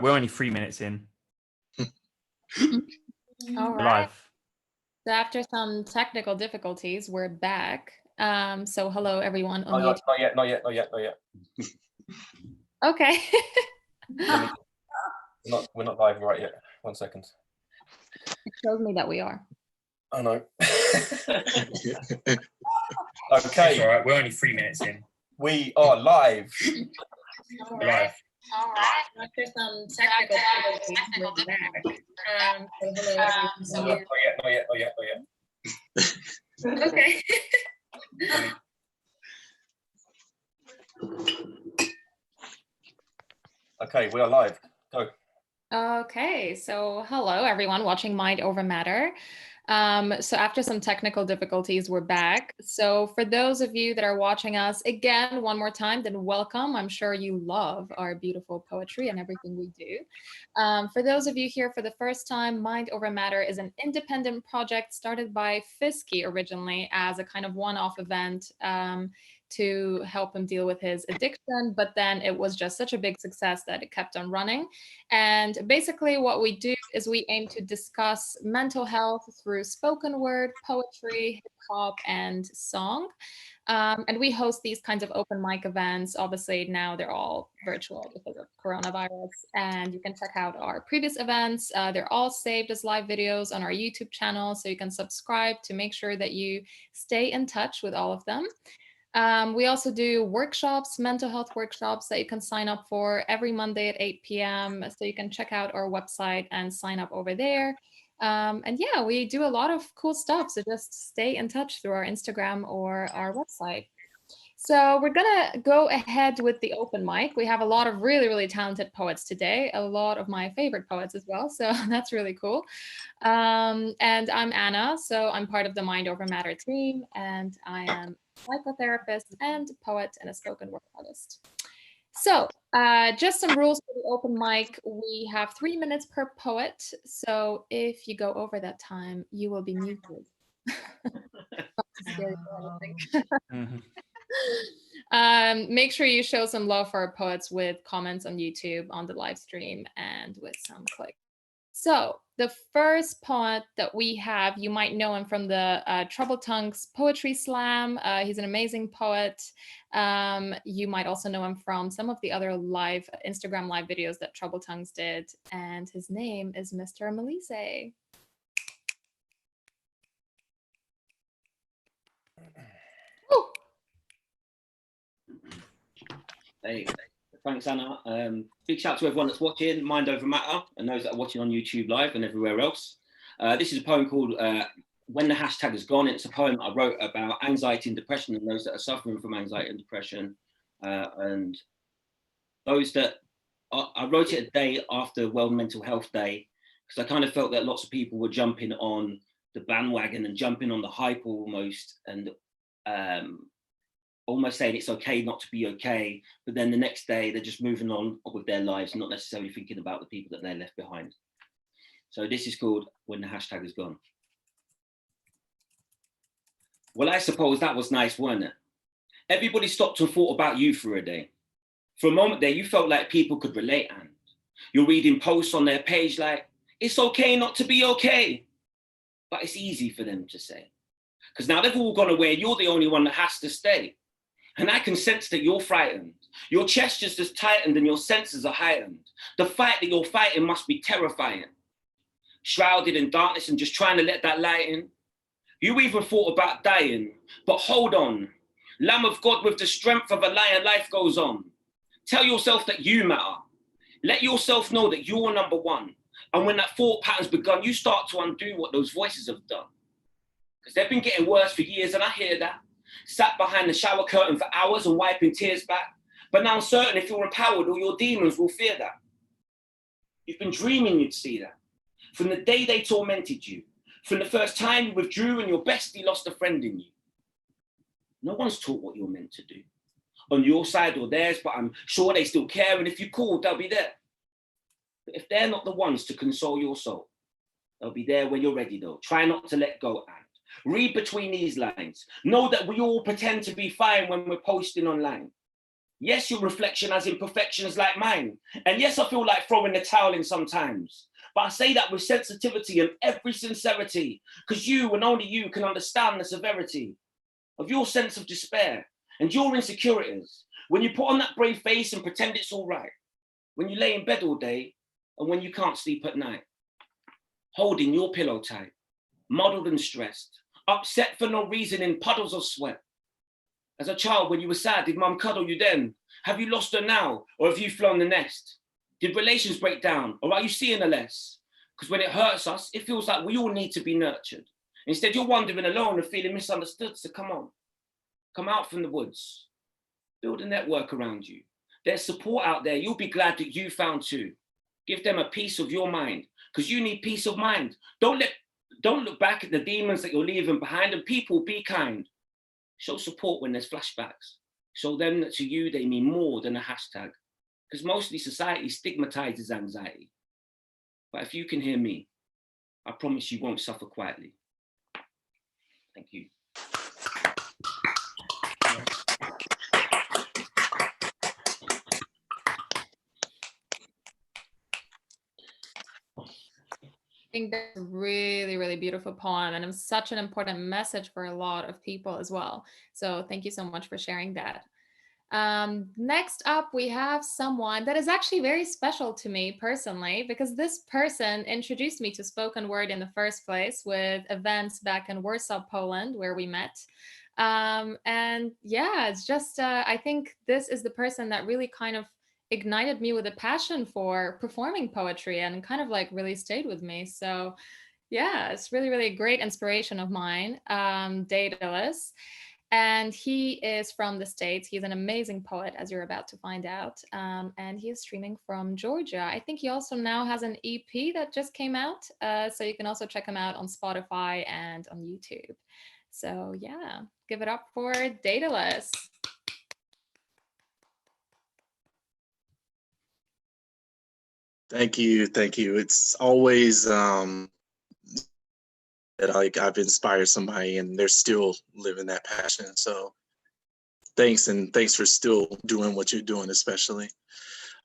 We're only 3 minutes in. All We're right. live. So after some technical difficulties, we're back. So hello everyone on YouTube. Not yet. Okay. We're not live right yet. 1 second. It shows me that we are. I know. Okay. Okay, All right. We're only 3 minutes in. we are live. We're live. All right. After some technical difficulties, we're back. So hello everyone. Not yet. Okay. Okay, we are live. Go. Okay, so hello everyone watching Mind Over Matter. So after some technical difficulties, we're back. So for those of you that are watching us again, one more time, then welcome. I'm sure you love our beautiful poetry and everything we do. For those of you here for the first time, Mind Over Matter is an independent project started by Fisky originally as a kind of one-off event to help him deal with his addiction, but then it was just such a big success that it kept on running. And basically what we do is we aim to discuss mental health through spoken word, poetry, hip hop, and song. And we host these kinds of open mic events. Obviously now they're all virtual because of coronavirus, and you can check out our previous events. They're all saved as live videos on our YouTube channel, so you can subscribe to make sure that you stay in touch with all of them. We also do workshops, mental health workshops that you can sign up for every Monday at 8 p.m. So you can check out our website and sign up over there. And yeah, we do a lot of cool stuff. So just stay in touch through our Instagram or our website. So we're gonna go ahead with the open mic. We have a lot of really, really talented poets today, a lot of my favorite poets as well. So that's really cool. And I'm Anna, so I'm part of the Mind Over Matter team, and I am a psychotherapist and poet and a spoken word artist. So just some rules for the open mic. We have 3 minutes per poet. So if you go over that time, you will be muted. Scary, make sure you show some love for our poets with comments on YouTube, on the live stream, and with some clicks. So the first poet that we have, you might know him from the Troubled Tongues Poetry Slam. He's an amazing poet. You might also know him from some of the other live Instagram live videos that Troubled Tongues did. And his name is Mr. Melise. Hey, thanks, Anna. Big shout out to everyone that's watching Mind Over Matter and those that are watching on YouTube Live and everywhere else. This is a poem called When the Hashtag Is Gone. It's a poem I wrote about anxiety and depression and those that are suffering from anxiety and depression. And those that, I wrote it a day after World Mental Health Day, because I kind of felt that lots of people were jumping on the bandwagon and jumping on the hype almost, and almost saying it's okay not to be okay, but then the next day they're just moving on with their lives and not necessarily thinking about the people that they're left behind. So this is called When the Hashtag Is Gone. Well, I suppose that was nice, wasn't it? Everybody stopped and thought about you for a day. For a moment there, you felt like people could relate, and you're reading posts on their page like, it's okay not to be okay. But it's easy for them to say, because now they've all gone away and you're the only one that has to stay. And I can sense that you're frightened. Your chest just tightened and your senses are heightened. The fight that you're fighting must be terrifying. Shrouded in darkness and just trying to let that light in. You even thought about dying, but hold on. Lamb of God with the strength of a lion, life goes on. Tell yourself that you matter. Let yourself know that you're number one. And when that thought pattern's begun, you start to undo what those voices have done. Because they've been getting worse for years, and I hear that. Sat behind the shower curtain for hours and wiping tears back. But now I'm certain if you're empowered, all your demons will fear that. You've been dreaming you'd see that. From the day they tormented you. From the first time you withdrew and your bestie lost a friend in you. No one's taught what you're meant to do. On your side or theirs, but I'm sure they still care. And if you call, they'll be there. But if they're not the ones to console your soul, they'll be there when you're ready though. Try not to let go, and read between these lines. Know that we all pretend to be fine when we're posting online. Yes, your reflection has imperfections like mine. And yes, I feel like throwing the towel in sometimes. But I say that with sensitivity and every sincerity, because you and only you can understand the severity of your sense of despair and your insecurities. When you put on that brave face and pretend it's all right. When you lay in bed all day and when you can't sleep at night. Holding your pillow tight, muddled and stressed, upset for no reason in puddles of sweat. As a child, when you were sad, did mum cuddle you then? Have you lost her now, or have you flown the nest? Did relations break down, or are you seeing her less? Because when it hurts us, it feels like we all need to be nurtured. Instead, you're wandering alone and feeling misunderstood, so come on. Come out from the woods. Build a network around you. There's support out there you'll be glad that you found too. Give them a piece of your mind, because you need peace of mind. Don't look back at the demons that you're leaving behind, and people, be kind. Show support when there's flashbacks. Show them that to you they mean more than a hashtag. Because mostly society stigmatizes anxiety. But if you can hear me, I promise you won't suffer quietly. Thank you. I think that's a really, really beautiful poem, and it's such an important message for a lot of people as well. So thank you so much for sharing that. Next up, we have someone that is actually very special to me personally, because this person introduced me to spoken word in the first place with events back in Warsaw, Poland, where we met. And yeah, it's just, I think this is the person that really kind of ignited me with a passion for performing poetry and kind of like really stayed with me. So yeah, it's really, really a great inspiration of mine, Ellis. And he is from the States. He's an amazing poet, as you're about to find out. And he is streaming from Georgia. I think he also now has an EP that just came out. So you can also check him out on Spotify and on YouTube. So yeah, give it up for Ellis. Thank you. It's always that I've inspired somebody and they're still living that passion. So thanks, and thanks for still doing what you're doing, especially.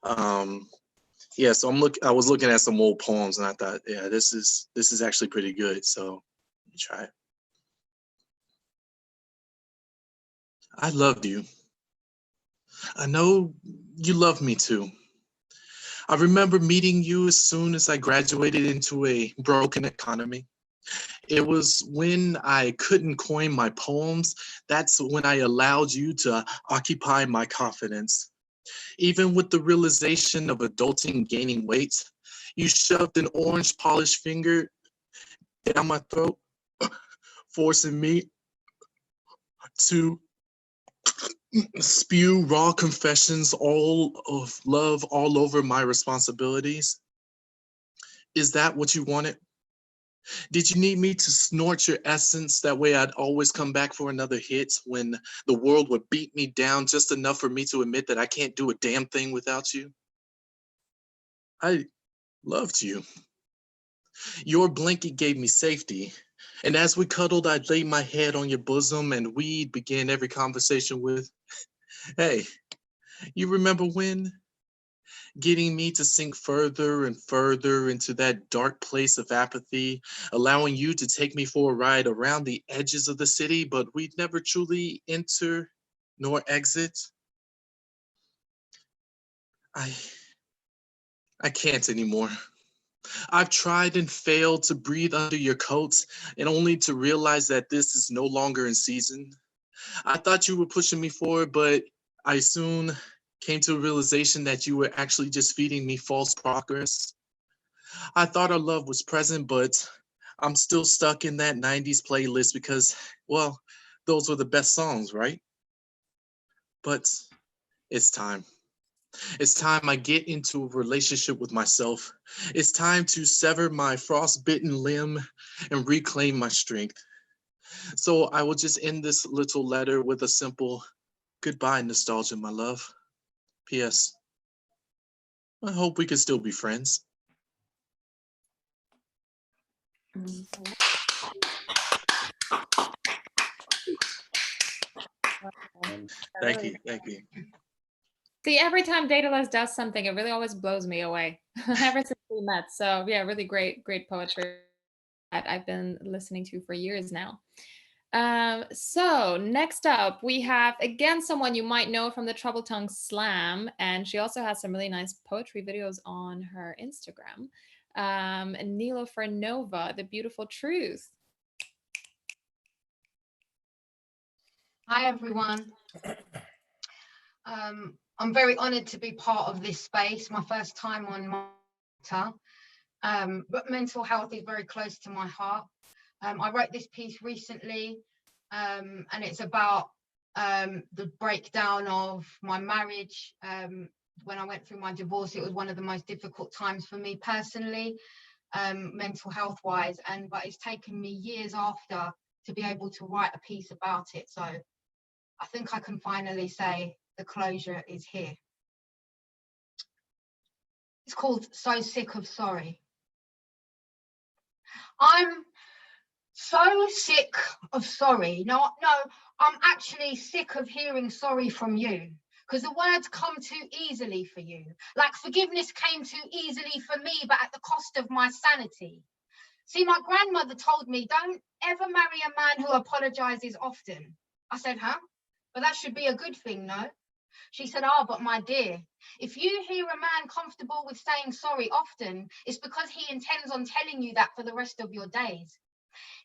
Yeah, so I was looking at some old poems and I thought, yeah, this is actually pretty good. So let me try it. I loved you. I know you love me too. I remember meeting you as soon as I graduated into a broken economy. It was when I couldn't coin my poems. That's when I allowed you to occupy my confidence. Even with the realization of adulting gaining weight, you shoved an orange polished finger down my throat, forcing me to spew raw confessions all of love all over my responsibilities. Is that what you wanted? Did you need me to snort your essence? That way I'd always come back for another hit when the world would beat me down just enough for me to admit that I can't do a damn thing without you? I loved you. Your blanket gave me safety. And as we cuddled, I'd lay my head on your bosom and we'd begin every conversation with, hey, you remember when? Getting me to sink further and further into that dark place of apathy, allowing you to take me for a ride around the edges of the city, but we'd never truly enter nor exit. I can't anymore. I've tried and failed to breathe under your coat, and only to realize that this is no longer in season. I thought you were pushing me forward, but I soon came to a realization that you were actually just feeding me false progress. I thought our love was present, but I'm still stuck in that 90s playlist because, well, those were the best songs, right? But it's time. It's time I get into a relationship with myself. It's time to sever my frostbitten limb and reclaim my strength. So I will just end this little letter with a simple goodbye, nostalgia, my love. P.S. I hope we can still be friends. Thank you. See, every time Daedalus does something, it really always blows me away. Ever since we met. So yeah, really great poetry that I've been listening to for years now. So next up, we have again someone you might know from the Trouble Tongue Slam, and she also has some really nice poetry videos on her Instagram. Nilofer Nova, The Beautiful Truth. Hi everyone. I'm very honoured to be part of this space. My first time on Malta, but mental health is very close to my heart. I wrote this piece recently, and it's about the breakdown of my marriage. When I went through my divorce, it was one of the most difficult times for me personally, mental health wise, but it's taken me years after to be able to write a piece about it. So I think I can finally say the closure is here. It's called So Sick of Sorry. I'm so sick of sorry. No, I'm actually sick of hearing sorry from you, because the words come too easily for you. Like forgiveness came too easily for me, but at the cost of my sanity. See, my grandmother told me, don't ever marry a man who apologizes often. I said, huh? But that should be a good thing, no? She said, oh, but my dear, if you hear a man comfortable with saying sorry often, it's because he intends on telling you that for the rest of your days.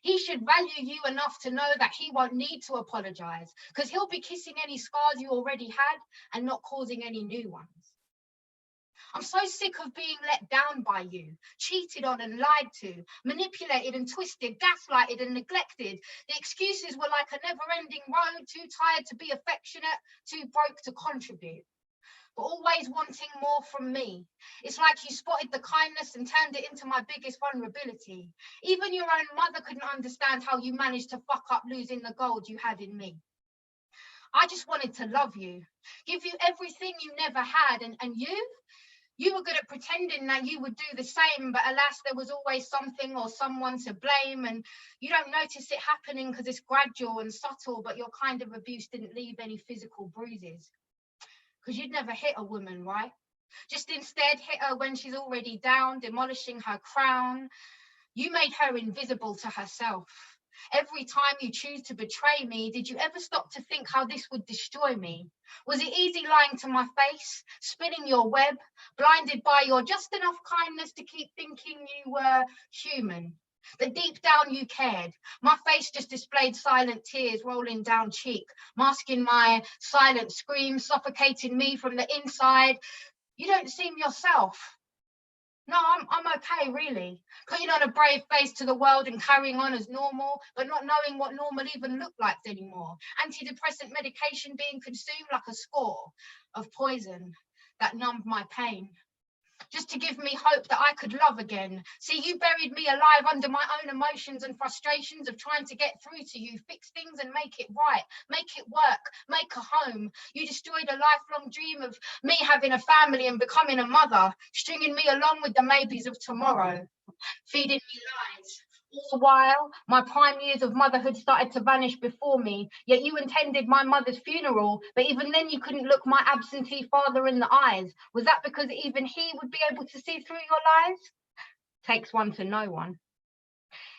He should value you enough to know that he won't need to apologize, because he'll be kissing any scars you already had and not causing any new ones. I'm so sick of being let down by you, cheated on and lied to, manipulated and twisted, gaslighted and neglected. The excuses were like a never-ending road, too tired to be affectionate, too broke to contribute, but always wanting more from me. It's like you spotted the kindness and turned it into my biggest vulnerability. Even your own mother couldn't understand how you managed to fuck up losing the gold you had in me. I just wanted to love you, give you everything you never had, and you were good at pretending that you would do the same, but alas, there was always something or someone to blame, and you don't notice it happening because it's gradual and subtle, but your kind of abuse didn't leave any physical bruises. Because you'd never hit a woman, right? Just instead hit her when she's already down, demolishing her crown. You made her invisible to herself. Every time you choose to betray me, did you ever stop to think how this would destroy me? Was it easy lying to my face, spinning your web, blinded by your just enough kindness to keep thinking you were human? That deep down you cared. My face just displayed silent tears rolling down cheek, masking my silent screams, suffocating me from the inside. You don't seem yourself. No, I'm okay, really. Putting on a brave face to the world and carrying on as normal, but not knowing what normal even looked like anymore. Antidepressant medication being consumed like a score of poison that numbed my pain, just to give me hope that I could love again. See, you buried me alive under my own emotions and frustrations of trying to get through to you, fix things and make it right, make it work, make a home. You destroyed a lifelong dream of me having a family and becoming a mother, stringing me along with the maybes of tomorrow, feeding me lies. All the while, my prime years of motherhood started to vanish before me, yet you attended my mother's funeral, but even then you couldn't look my absentee father in the eyes. Was that because even he would be able to see through your lies? Takes one to know one.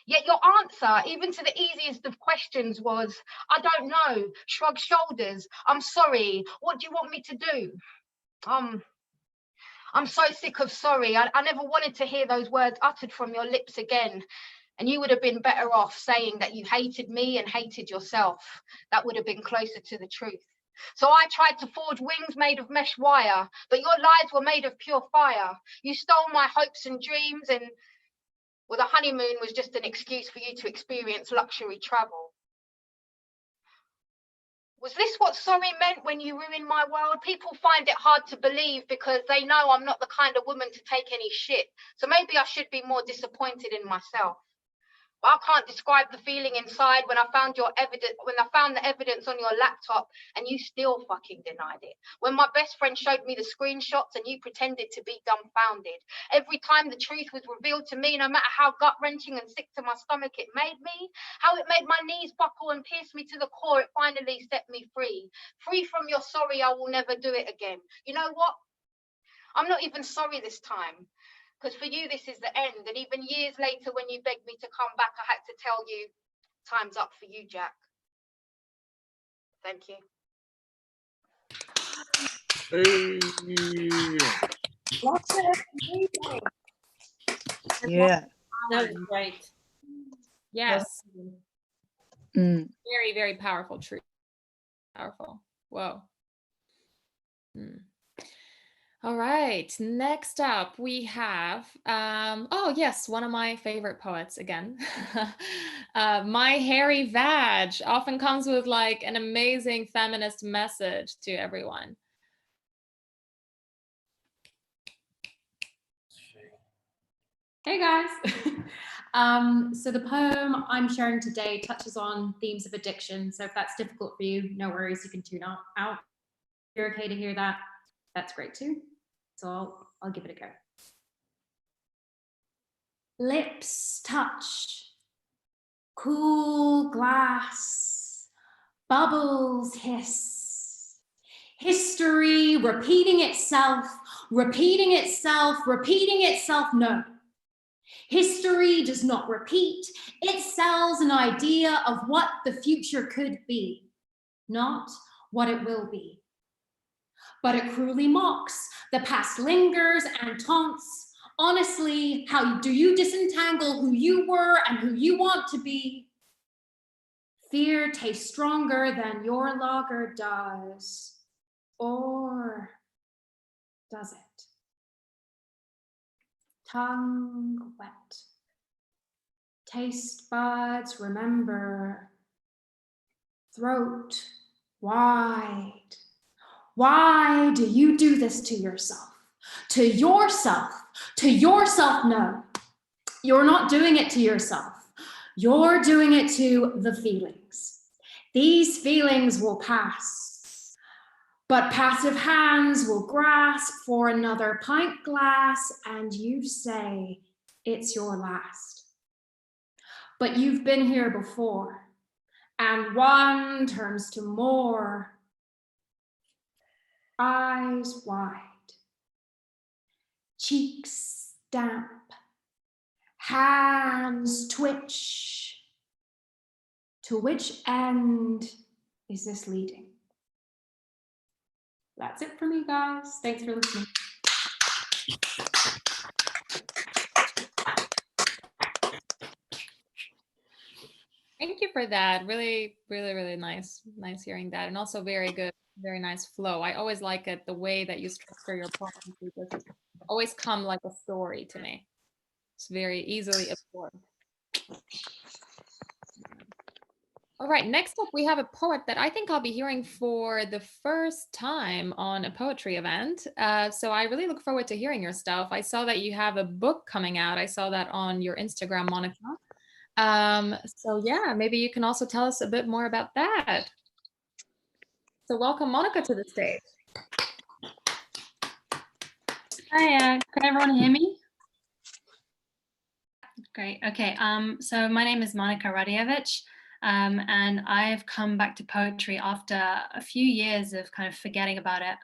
Yet your answer, even to the easiest of questions, was, I don't know, shrug shoulders, I'm sorry, what do you want me to do? I'm so sick of sorry. I never wanted to hear those words uttered from your lips again. And you would have been better off saying that you hated me and hated yourself. That would have been closer to the truth. So I tried to forge wings made of mesh wire, but your lies were made of pure fire. You stole my hopes and dreams, and well, the honeymoon was just an excuse for you to experience luxury travel. Was this what sorry meant when you ruined my world? People find it hard to believe because they know I'm not the kind of woman to take any shit. So maybe I should be more disappointed in myself. But I can't describe the feeling inside when I found your evidence, when I found the evidence on your laptop and you still fucking denied it. When my best friend showed me the screenshots and you pretended to be dumbfounded. Every time the truth was revealed to me, no matter how gut-wrenching and sick to my stomach it made me, how it made my knees buckle and pierce me to the core, it finally set me free. Free from your sorry, I will never do it again. You know what? I'm not even sorry this time. Because for you, this is the end. And even years later, when you begged me to come back, I had to tell you, time's up for you, Jack. Thank you. Yeah. That was great. Yes. Mm. Very, very powerful truth. Powerful. Whoa. All right, next up we have, oh yes, one of my favorite poets again. My Hairy Vag often comes with like an amazing feminist message to everyone. Hey guys. So the poem I'm sharing today touches on themes of addiction. So if that's difficult for you, no worries, you can tune out. If you're okay to hear that, that's great too. So I'll give it a go. Lips touch, cool glass, bubbles hiss. History repeating itself, repeating itself, repeating itself, no. History does not repeat, it sells an idea of what the future could be, not what it will be. But it cruelly mocks, the past lingers and taunts. Honestly, how do you disentangle who you were and who you want to be? Fear tastes stronger than your lager does. Or does it? Tongue wet. Taste buds remember. Throat wide. Why do you do this to yourself? To yourself? To yourself, no. You're not doing it to yourself. You're doing it to the feelings. These feelings will pass, but passive hands will grasp for another pint glass and you say it's your last. But you've been here before and one turns to more. Eyes wide, cheeks damp, hands twitch. To which end is this leading? That's it for me, guys. Thanks for listening. Thank you for that. Really, really, really nice hearing that. And also very good, very nice flow. I always like it, the way that you structure your poems, because it always come like a story to me. It's very easily absorbed. All right, next up we have a poet that I think I'll be hearing for the first time on a poetry event. So I really look forward to hearing your stuff. I saw that you have a book coming out. I saw that on your Instagram, Monica. So yeah, maybe you can also tell us a bit more about that. So welcome Monica to the stage. Hi, can everyone hear me? Great, okay, so my name is Monica Radievich, and I've come back to poetry after a few years of kind of forgetting about it.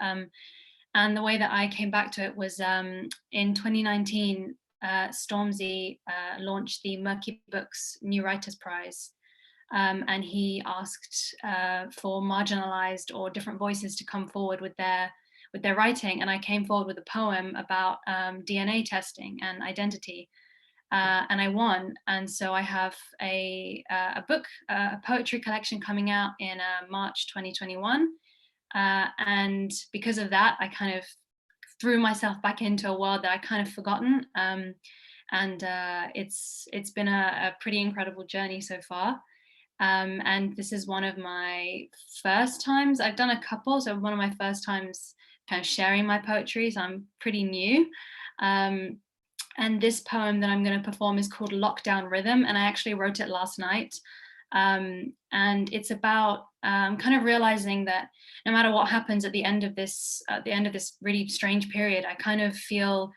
And the way that I came back to it was in 2019, Stormzy launched the Murky Books New Writers Prize, and he asked for marginalized or different voices to come forward with their writing, and I came forward with a poem about DNA testing and identity, and I won. And so I have a book, a poetry collection coming out in March 2021, and because of that, I kind of threw myself back into a world that I kind of forgotten, and it's been a pretty incredible journey so far. And this is one of my first times. I've done a couple, so one of my first times kind of sharing my poetry, so I'm pretty new. And this poem that I'm going to perform is called Lockdown Rhythm, and I actually wrote it last night. And it's about kind of realizing that no matter what happens at the end of this really strange period, I kind of feel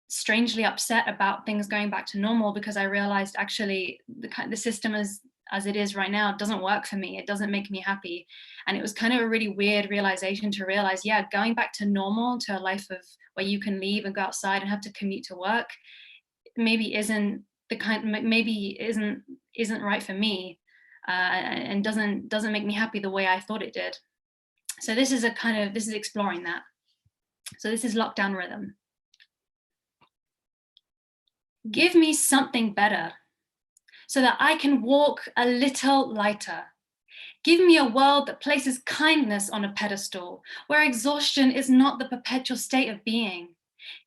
strangely upset about things going back to normal, because I realized actually the system as it is right now doesn't work for me. It doesn't make me happy. And it was kind of a really weird realization to realize, yeah, going back to normal, to a life of where you can leave and go outside and have to commute to work, maybe isn't right for me, and doesn't make me happy the way I thought it did. So this is exploring that. So this is Lockdown Rhythm. Give me something better so that I can walk a little lighter. Give me a world that places kindness on a pedestal, where exhaustion is not the perpetual state of being.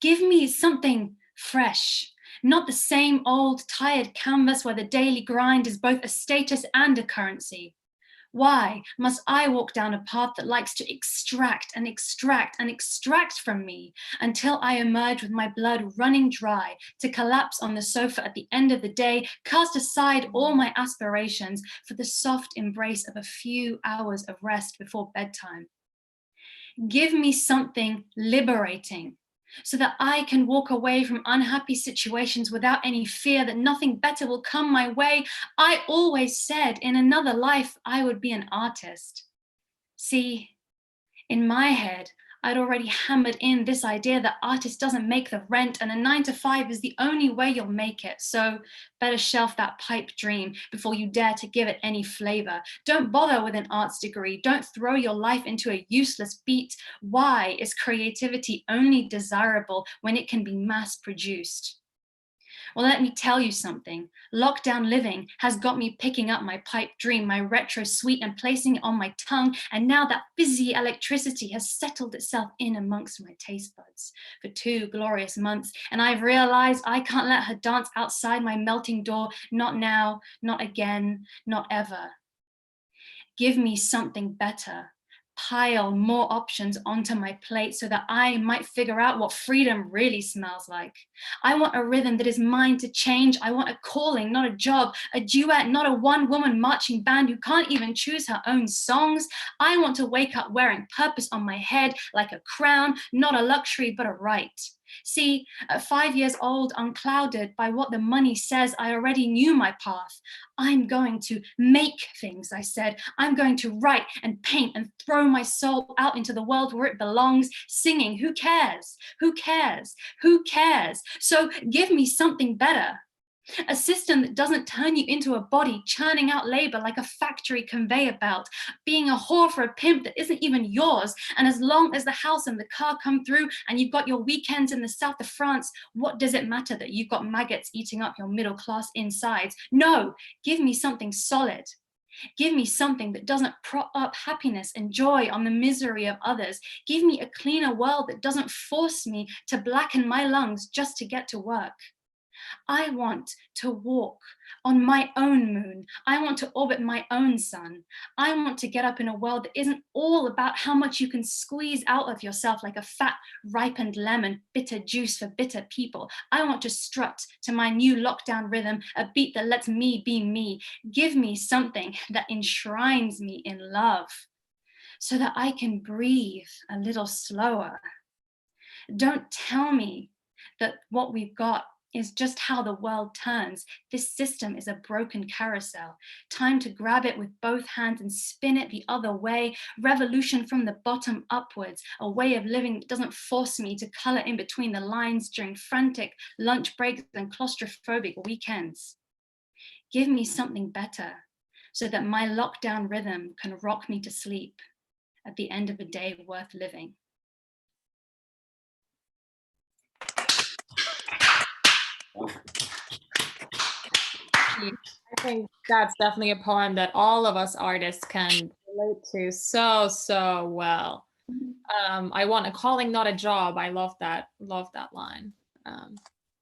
Give me something fresh, not the same old tired canvas where the daily grind is both a status and a currency. Why must I walk down a path that likes to extract and extract and extract from me until I emerge with my blood running dry to collapse on the sofa at the end of the day, cast aside all my aspirations for the soft embrace of a few hours of rest before bedtime? Give me something liberating, so that I can walk away from unhappy situations without any fear that nothing better will come my way. I always said in another life I would be an artist. See, in my head, I'd already hammered in this idea that artist doesn't make the rent and a 9-to-5 is the only way you'll make it. So better shelf that pipe dream before you dare to give it any flavor. Don't bother with an arts degree. Don't throw your life into a useless beat. Why is creativity only desirable when it can be mass produced? Well, let me tell you something. Lockdown living has got me picking up my pipe dream, my retro sweet, and placing it on my tongue. And now that fizzy electricity has settled itself in amongst my taste buds for 2 glorious months. And I've realized I can't let her dance outside my melting door. Not now, not again, not ever. Give me something better. Pile more options onto my plate so that I might figure out what freedom really smells like. I want a rhythm that is mine to change. I want a calling, not a job, a duet, not a one-woman marching band who can't even choose her own songs. I want to wake up wearing purpose on my head like a crown, not a luxury, but a right. See, at 5 years old, unclouded by what the money says, I already knew my path. I'm going to make things, I said. I'm going to write and paint and throw my soul out into the world where it belongs, singing. Who cares? Who cares? Who cares? So give me something better. A system that doesn't turn you into a body churning out labor like a factory conveyor belt, being a whore for a pimp that isn't even yours. And as long as the house and the car come through and you've got your weekends in the south of France, what does it matter that you've got maggots eating up your middle class insides? No, give me something solid. Give me something that doesn't prop up happiness and joy on the misery of others. Give me a cleaner world that doesn't force me to blacken my lungs just to get to work. I want to walk on my own moon. I want to orbit my own sun. I want to get up in a world that isn't all about how much you can squeeze out of yourself like a fat, ripened lemon, bitter juice for bitter people. I want to strut to my new lockdown rhythm, a beat that lets me be me. Give me something that enshrines me in love so that I can breathe a little slower. Don't tell me that what we've got is just how the world turns. This system is a broken carousel. Time to grab it with both hands and spin it the other way. Revolution from the bottom upwards. A way of living that doesn't force me to color in between the lines during frantic lunch breaks and claustrophobic weekends. Give me something better so that my lockdown rhythm can rock me to sleep at the end of a day worth living. I think that's definitely a poem that all of us artists can relate to so well. I want a calling, not a job. I love that line.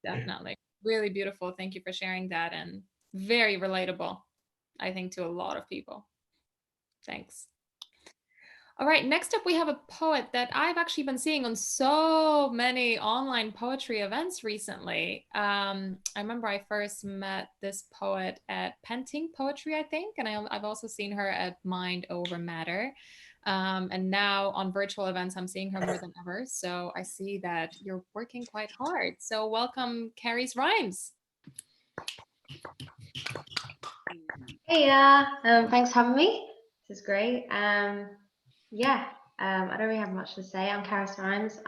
Definitely. Really beautiful. Thank you for sharing that, and very relatable, I think, to a lot of people. Thanks. All right, next up we have a poet that I've actually been seeing on so many online poetry events recently. I remember I first met this poet at Painting Poetry, I think, and I've also seen her at Mind Over Matter. And now on virtual events, I'm seeing her more than ever. So I see that you're working quite hard. So welcome, Carrie's Rhymes. Hey, thanks for having me. This is great. Yeah, I don't really have much to say. I'm Karis Rhymes.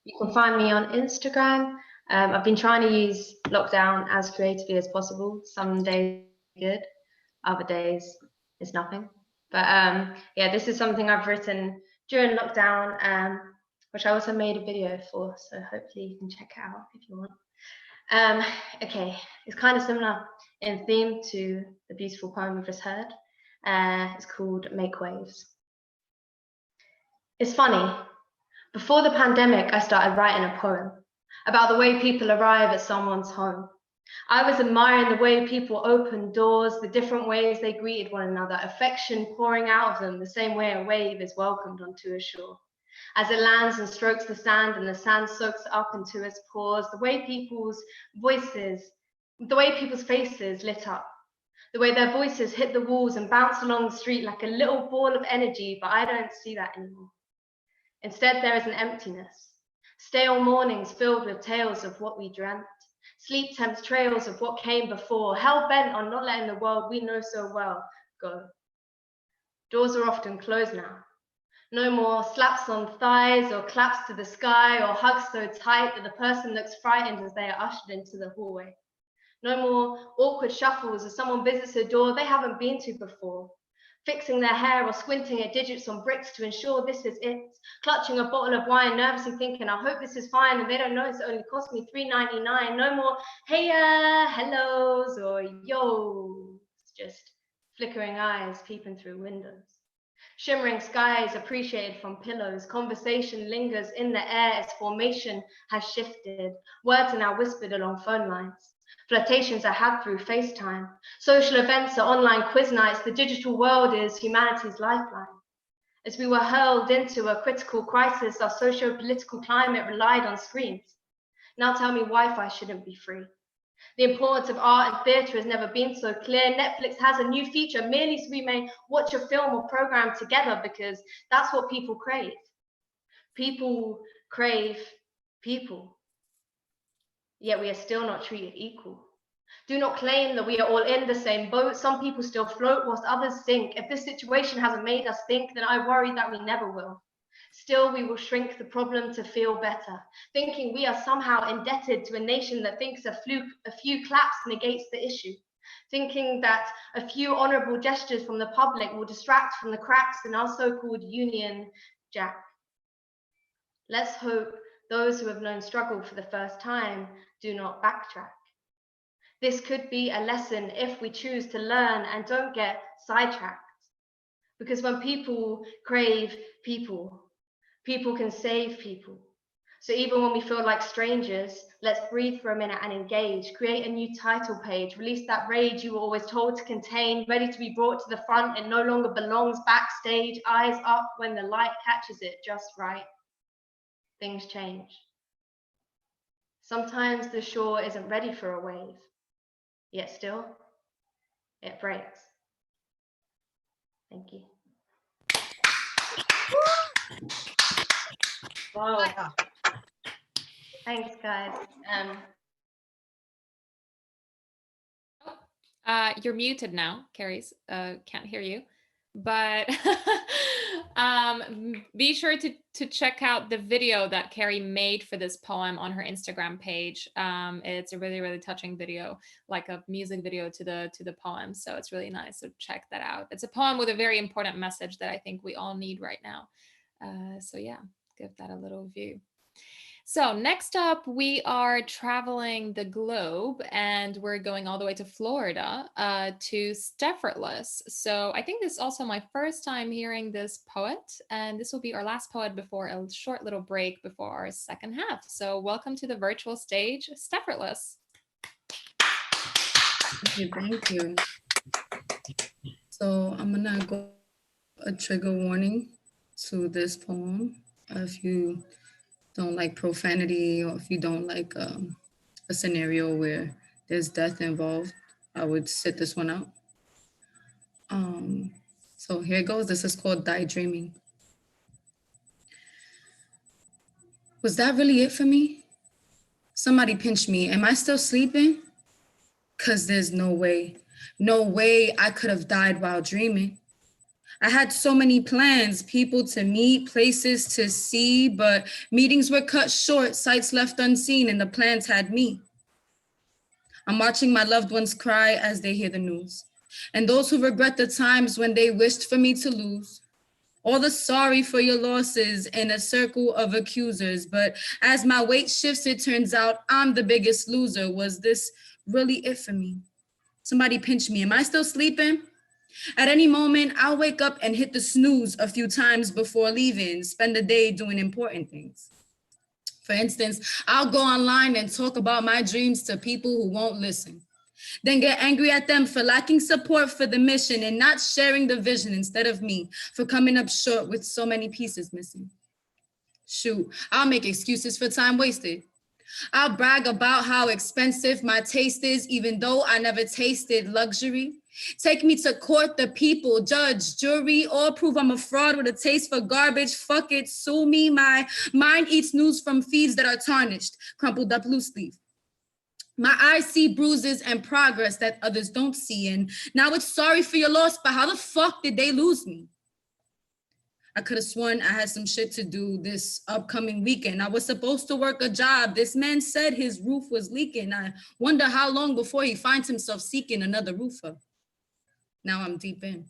You can find me on Instagram. I've been trying to use lockdown as creatively as possible. Some days good, other days it's nothing. But yeah, this is something I've written during lockdown, which I also made a video for. So hopefully you can check it out if you want. Okay, it's kind of similar in theme to the beautiful poem we've just heard. It's called Make Waves. It's funny, before the pandemic, I started writing a poem about the way people arrive at someone's home. I was admiring the way people opened doors, the different ways they greeted one another, affection pouring out of them the same way a wave is welcomed onto a shore. As it lands and strokes the sand and the sand soaks up into its pores, the way people's faces lit up, the way their voices hit the walls and bounce along the street like a little ball of energy, but I don't see that anymore. Instead, there is an emptiness, stale mornings filled with tales of what we dreamt, sleep tempts trails of what came before, hell-bent on not letting the world we know so well go. Doors are often closed now. No more slaps on thighs or claps to the sky or hugs so tight that the person looks frightened as they are ushered into the hallway. No more awkward shuffles as someone visits a door they haven't been to before, fixing their hair or squinting at digits on bricks to ensure this is it, clutching a bottle of wine, nervously thinking, I hope this is fine, and they don't notice it only cost me $3.99. No more hey, hellos or yo, just flickering eyes peeping through windows. Shimmering skies appreciated from pillows, conversation lingers in the air as formation has shifted, words are now whispered along phone lines. Flirtations are had through FaceTime. Social events are online quiz nights. The digital world is humanity's lifeline. As we were hurled into a critical crisis, our socio-political climate relied on screens. Now tell me Wi-Fi shouldn't be free. The importance of art and theatre has never been so clear. Netflix has a new feature merely so we may watch a film or program together because that's what people crave. People crave people. Yet we are still not treated equal. Do not claim that we are all in the same boat. Some people still float whilst others sink. If this situation hasn't made us think, then I worry that we never will. Still, we will shrink the problem to feel better, thinking we are somehow indebted to a nation that thinks a few claps negates the issue, thinking that a few honourable gestures from the public will distract from the cracks in our so-called Union Jack. Let's hope those who have known struggle for the first time do not backtrack. This could be a lesson if we choose to learn and don't get sidetracked. Because when people crave people, people can save people. So even when we feel like strangers, let's breathe for a minute and engage. Create a new title page. Release that rage you were always told to contain, ready to be brought to the front and no longer belongs backstage. Eyes up when the light catches it just right. Things change. Sometimes the shore isn't ready for a wave, yet still, it breaks. Thank you. Wow. Thanks, guys. You're muted now, Carries. Can't hear you. But be sure to check out the video that Carrie made for this poem on her Instagram page. It's a really, really touching video, like a music video to the poem. So it's really nice. So check that out. It's a poem with a very important message that I think we all need right now. So yeah, give that a little view. So next up, we are traveling the globe and we're going all the way to Florida to Steffertless. So I think this is also my first time hearing this poet, and this will be our last poet before a short little break before our second half. So welcome to the virtual stage, Steffertless. Okay, thank you. So I'm gonna go a trigger warning. to this poem. If you don't like profanity or if you don't like a scenario where there's death involved, I would sit this one out. So here it goes. This is called Daydreaming. Was that really it for me? Somebody pinch me. Am I still sleeping? Cause there's no way I could have died while dreaming. I had so many plans, people to meet, places to see, but meetings were cut short, sights left unseen, and the plans had me. I'm watching my loved ones cry as they hear the news, and those who regret the times when they wished for me to lose. All the sorry for your losses in a circle of accusers, but as my weight shifts, it turns out I'm the biggest loser. Was this really it for me? Somebody pinch me. Am I still sleeping? At any moment, I'll wake up and hit the snooze a few times before leaving, spend the day doing important things. For instance, I'll go online and talk about my dreams to people who won't listen, then get angry at them for lacking support for the mission and not sharing the vision instead of me for coming up short with so many pieces missing. Shoot, I'll make excuses for time wasted. I'll brag about how expensive my taste is, even though I never tasted luxury. Take me to court, the people, judge, jury, or prove I'm a fraud with a taste for garbage. Fuck it, sue me. My mind eats news from feeds that are tarnished, crumpled up loose leaf. My eyes see bruises and progress that others don't see. And now it's sorry for your loss, but how the fuck did they lose me? I could have sworn I had some shit to do this upcoming weekend. I was supposed to work a job. This man said his roof was leaking. I wonder how long before he finds himself seeking another roofer. Now I'm deep in.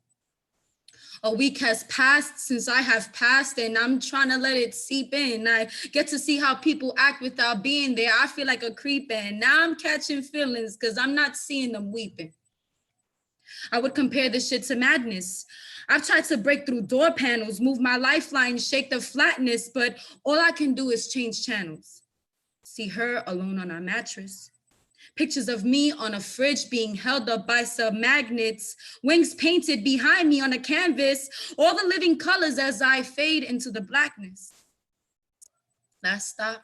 A week has passed since I have passed, and I'm trying to let it seep in. I get to see how people act without being there. I feel like a creep, and now I'm catching feelings because I'm not seeing them weeping. I would compare this shit to madness. I've tried to break through door panels, move my lifeline, shake the flatness, but all I can do is change channels. See her alone on our mattress. Pictures of me on a fridge being held up by some magnets, wings painted behind me on a canvas, all the living colors as I fade into the blackness. Last stop,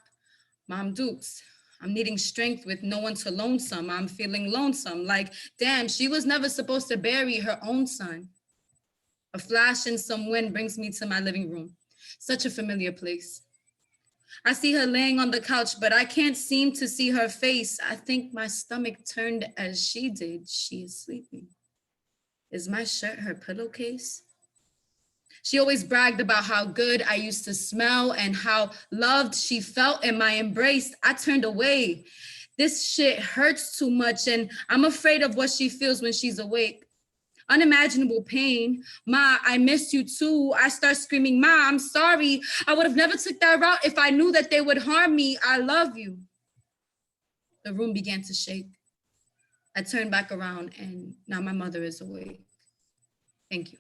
Mom Dukes. I'm needing strength with no one to lonesome. I'm feeling lonesome, like, damn, she was never supposed to bury her own son. A flash and some wind brings me to my living room, such a familiar place. I see her laying on the couch, but I can't seem to see her face. I think my stomach turned as she did. She is sleeping. Is my shirt her pillowcase? She always bragged about how good I used to smell and how loved she felt in my embrace. I turned away. This shit hurts too much, and I'm afraid of what she feels when she's awake. Unimaginable pain. Ma, I miss you too. I start screaming, Ma, I'm sorry. I would have never took that route if I knew that they would harm me. I love you. The room began to shake. I turned back around and now my mother is awake. Thank you.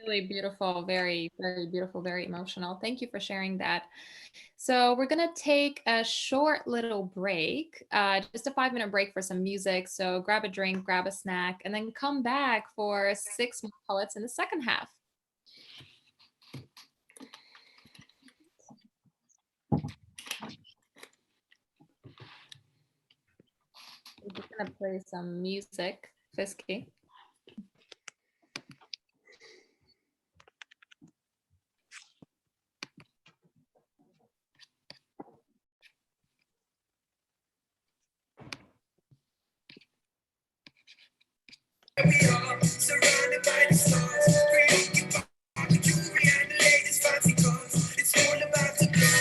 Really beautiful, very, very beautiful, very emotional. Thank you for sharing that. So we're gonna take a short little break, just a 5-minute break for some music. So grab a drink, grab a snack, and then come back for 6 more poets in the second half. We're just gonna play some music, Fisky. We are surrounded by the stars, preoccupied with jewelry and the latest fancy cars. It's all about the glow.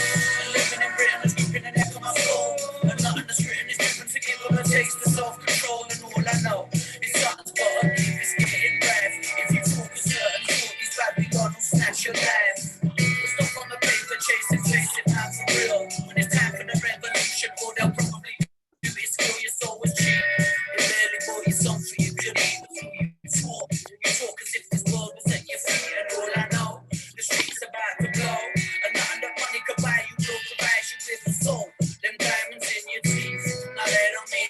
Living in Britain is keeping an echo of my soul. And nothing that's written is different to give them a taste of self-control. And all I know is something's gotta keep us getting wrath. If you talk a certain talk, these Babylon will snatch your life. We'll stop on the paper chasing time for real. When it's time for the revolution, or they'll probably do it, skill your soul was cheap. You barely bought your song for you could eat. You talk as if this world was at your feet, and all I know, the streets about to blow, and nothing that money could buy you, will provide you with a soul. Them diamonds in your teeth, now they don't mean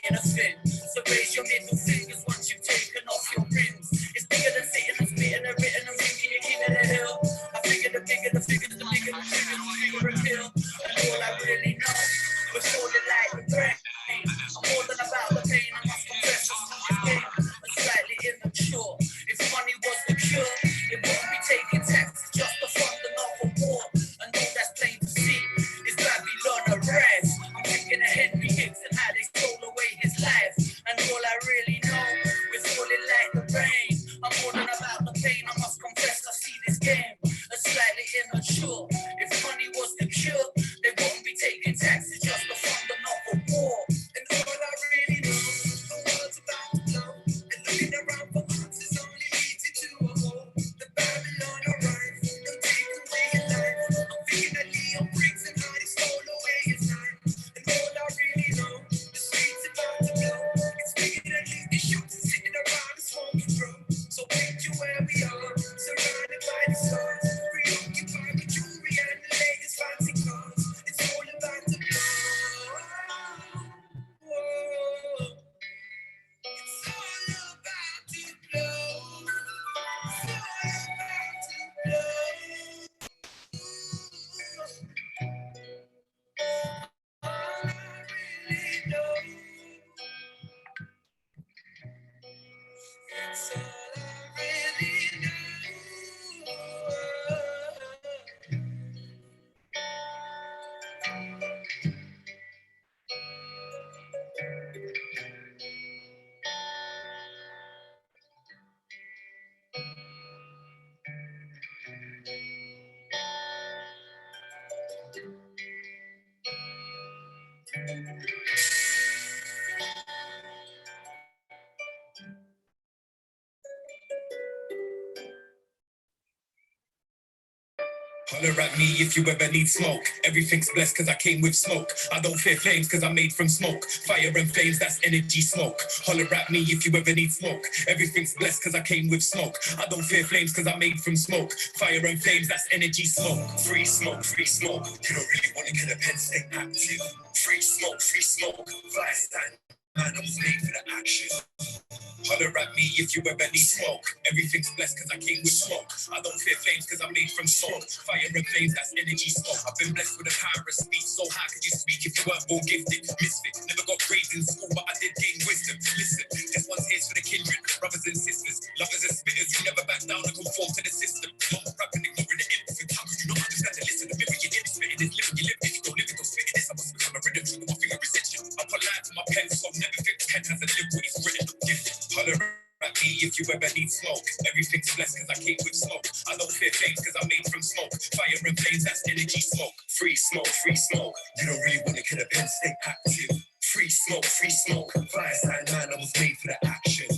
scam, a slightly immature. If money was the cure, they won't be taking taxes just to fund another war. And all I really know, the world's about to blow. And looking around for answers only leads you to a hole. The Babylon arrives, they'll take away your life. I'm thinking that Leon Briggs and how they stole away his life. And all I really know, the streets about to blow. It's bigger than leave the shots sitting around the smoking drum. So picture where we are, surrounded by the stars, preoccupied with jewelry and the latest fancy cars. It's all about the blow. Whoa. It's all about to blow. It's all about to blow. All I really know. It's all I really know. Holler at me if you ever need smoke. Everything's blessed cause I came with smoke. I don't fear flames cause I'm made from smoke. Fire and flames, that's energy smoke. Holler at me if you ever need smoke. Everything's blessed cause I came with smoke. I don't fear flames cause I'm made from smoke. Fire and flames, that's energy smoke. Free smoke, free smoke. You don't really want to get a pen, stay active. Free smoke, fly stand. Man, I was made for the action. Holler at me if you ever need smoke. Everything's blessed cause I came with smoke. I don't fear flames cause I'm made from smoke. Fire and flames, that's energy smoke. I've been blessed with the power of speech. So how could you speak if you weren't born gifted? Misfit, never got grades in school, but I did gain wisdom. Listen, this one's here's for the kindred, brothers and sisters, lovers and spitters. You never back down and conform to the system. Not rapping, ignoring the infant. How could you not understand the listen? The mirror you live, spitting this, living you live. If you don't live it, don't spit it. This I must become a rhythm. Trigger my finger resistance. I put line to my pen, so I'll never think pen has a live what he's written. Gifted. Holler at me if you ever need smoke. Everything's blessed cause I came with smoke. I don't fear flames cause I'm made from smoke. Fire and flames, that's energy smoke. Free smoke, you don't really want to kill a pen, stay active. Free smoke, fire sign man, I was made for the action.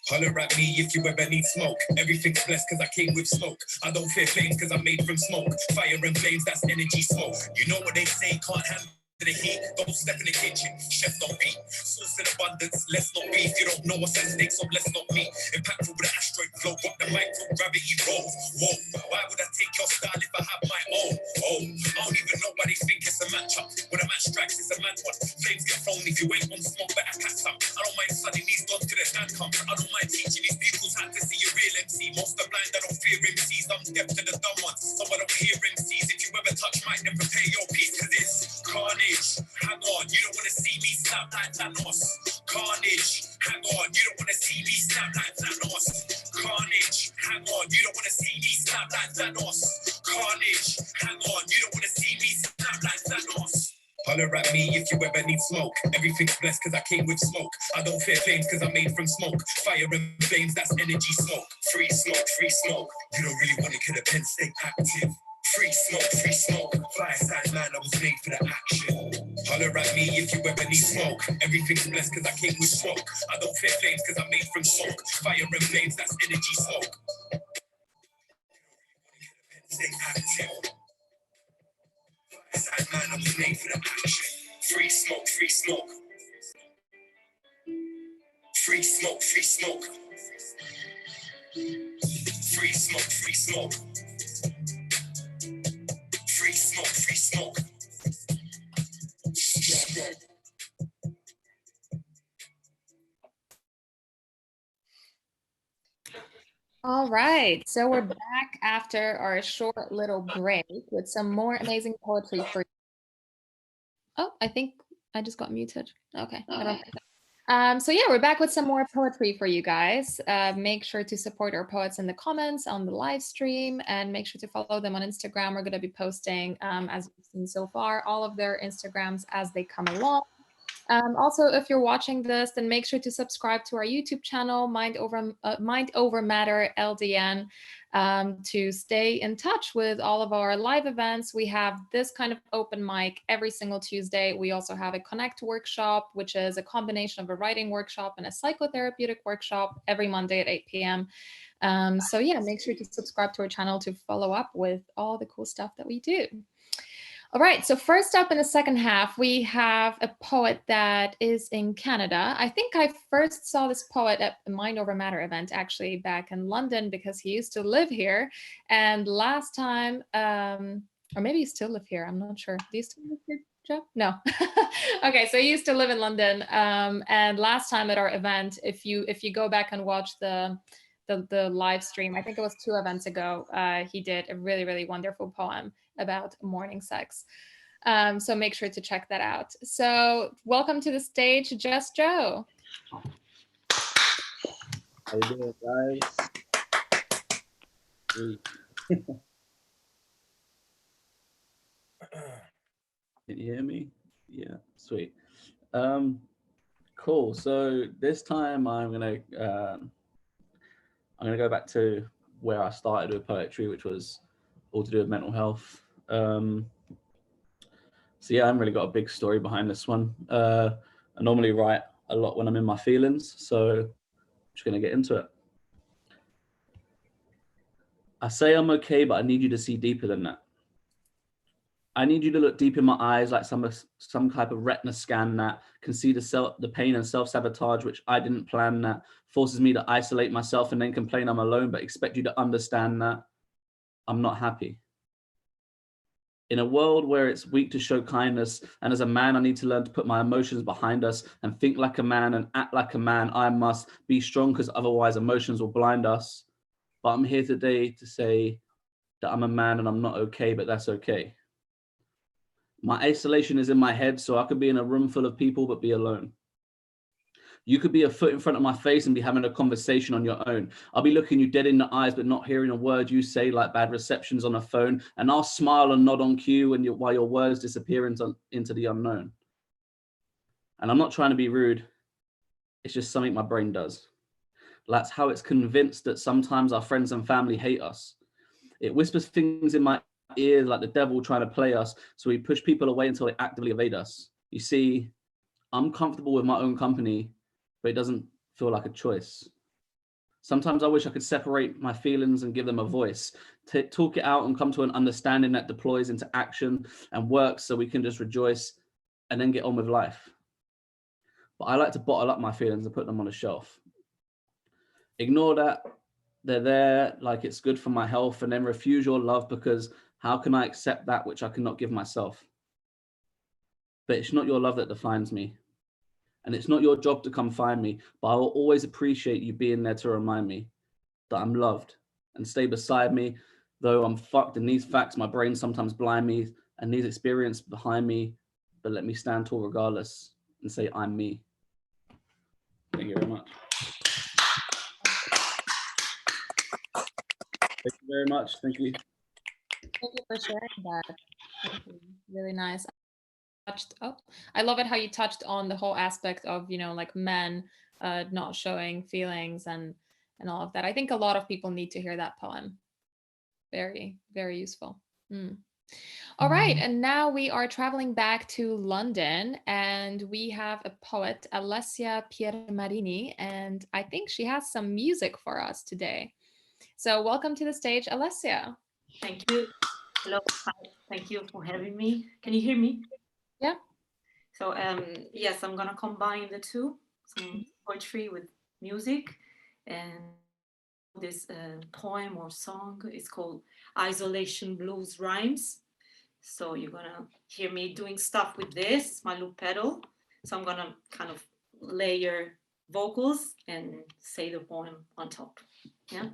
Holler at me if you ever need smoke. Everything's blessed cause I came with smoke. I don't fear flames cause I'm made from smoke. Fire and flames, that's energy smoke. You know what they say, can't handle the heat, don't step in the kitchen, chef don't beat. Sauce in abundance, let's not beef. You don't know what's at stake, so let's not meet. Impactful with an asteroid flow, got the mic till gravity rolls. Whoa, why would I take your style if I have my own? Oh, I don't even know why they think it's a matchup. When a match strikes, it's a man's one. Flames get thrown if you ain't on smoke, better catch some. I don't mind studying these guns to the stand come. I don't mind teaching these pupils how to see a real MC. Most are blind, I don't fear MCs. I'm deaf to the dumb ones, so I don't hear MCs. If you ever touch mic, then prepare your piece, cause it's carnage. Hang on, you don't wanna see me snap like Thanos. Carnage, hang on, you don't wanna see me snap like Thanos. Carnage, hang on, you don't wanna see me snap like Thanos. Carnage, hang on, you don't wanna see me snap like Thanos. Holler at me if you ever need smoke. Everything's blessed cause I came with smoke. I don't fear flames cause I'm made from smoke. Fire and flames, that's energy smoke. Free smoke, you don't really wanna kill a pen, stay active. Free smoke, fly side man, I was made for the action. Holler at me if you ever need smoke. Everything's blessed cause I came with smoke. I don't fear flames cause I'm made from smoke. Fire and flames, that's energy smoke. Stay active. Fly side man, I was made for the action. Free smoke. Free smoke. Free smoke. Free smoke. Free smoke. All right, so we're back after our short little break with some more amazing poetry for you. Oh, I think I just got muted. Okay. So yeah, we're back with some more poetry for you guys. Make sure to support our poets in the comments on the live stream, and make sure to follow them on Instagram. We're going to be posting, as you've seen so far, all of their Instagrams as they come along. Also, if you're watching this, then make sure to subscribe to our YouTube channel, Mind Over Matter LDN, to stay in touch with all of our live events. We have this kind of open mic every single Tuesday. We also have a Connect workshop, which is a combination of a writing workshop and a psychotherapeutic workshop every Monday at 8 p.m. So yeah, make sure to subscribe to our channel to follow up with all the cool stuff that we do. All right, so first up in the second half, we have a poet that is in Canada. I think I first saw this poet at the Mind Over Matter event, actually back in London, because he used to live here. And last time, or maybe he still live here, I'm not sure. Do you still live here, Joe? No. Okay, so he used to live in London. And last time at our event, if you go back and watch the live stream, I think it was 2 events ago, he did a really, really wonderful poem about morning sex. So make sure to check that out. So welcome to the stage, Just Joe. How you doing, guys? Can you hear me? Yeah, sweet. Cool. So this time I'm gonna go back to where I started with poetry, which was all to do with mental health. So yeah, I haven't really got a big story behind this one. I normally write a lot when I'm in my feelings, so I'm just gonna get into it. I say I'm okay, but I need you to see deeper than that. I need you to look deep in my eyes like some type of retina scan that can see the pain and self-sabotage, which I didn't plan, that forces me to isolate myself and then complain I'm alone, but expect you to understand that I'm not happy. In a world where it's weak to show kindness, and as a man, I need to learn to put my emotions behind us and think like a man and act like a man. I must be strong because otherwise emotions will blind us. But I'm here today to say that I'm a man and I'm not okay, but that's okay. My isolation is in my head, so I could be in a room full of people, but be alone. You could be a foot in front of my face and be having a conversation on your own. I'll be looking you dead in the eyes, but not hearing a word you say, like bad receptions on a phone. And I'll smile and nod on cue while your words disappear into the unknown. And I'm not trying to be rude. It's just something my brain does. That's how it's convinced that sometimes our friends and family hate us. It whispers things in my ears like the devil trying to play us, so we push people away until they actively evade us. You see, I'm comfortable with my own company, but it doesn't feel like a choice. Sometimes I wish I could separate my feelings and give them a voice, talk it out and come to an understanding that deploys into action and works, so we can just rejoice and then get on with life. But I like to bottle up my feelings and put them on a shelf. Ignore that they're there like it's good for my health, and then refuse your love, because how can I accept that which I cannot give myself? But it's not your love that defines me. And it's not your job to come find me, but I will always appreciate you being there to remind me that I'm loved, and stay beside me. Though I'm fucked in these facts, my brain sometimes blind me, and these experiences behind me, but let me stand tall regardless and say I'm me. Thank you very much. Thank you very much. Thank you. Thank you for sharing that. Thank you. Really nice. I love it how you touched on the whole aspect of, like men not showing feelings and all of that. I think a lot of people need to hear that poem. Very, very useful. All right, and now we are traveling back to London, and we have a poet, Alessia Marini, and I think she has some music for us today. So welcome to the stage, Alessia. Thank you. Hello. Hi. Thank you for having me. Can you hear me? Yeah. So yes, I'm gonna combine the two, some poetry with music, and this poem or song is called Isolation Blues Rhymes. So you're gonna hear me doing stuff with this, my loop pedal. So I'm gonna kind of layer vocals and say the poem on top. Yeah.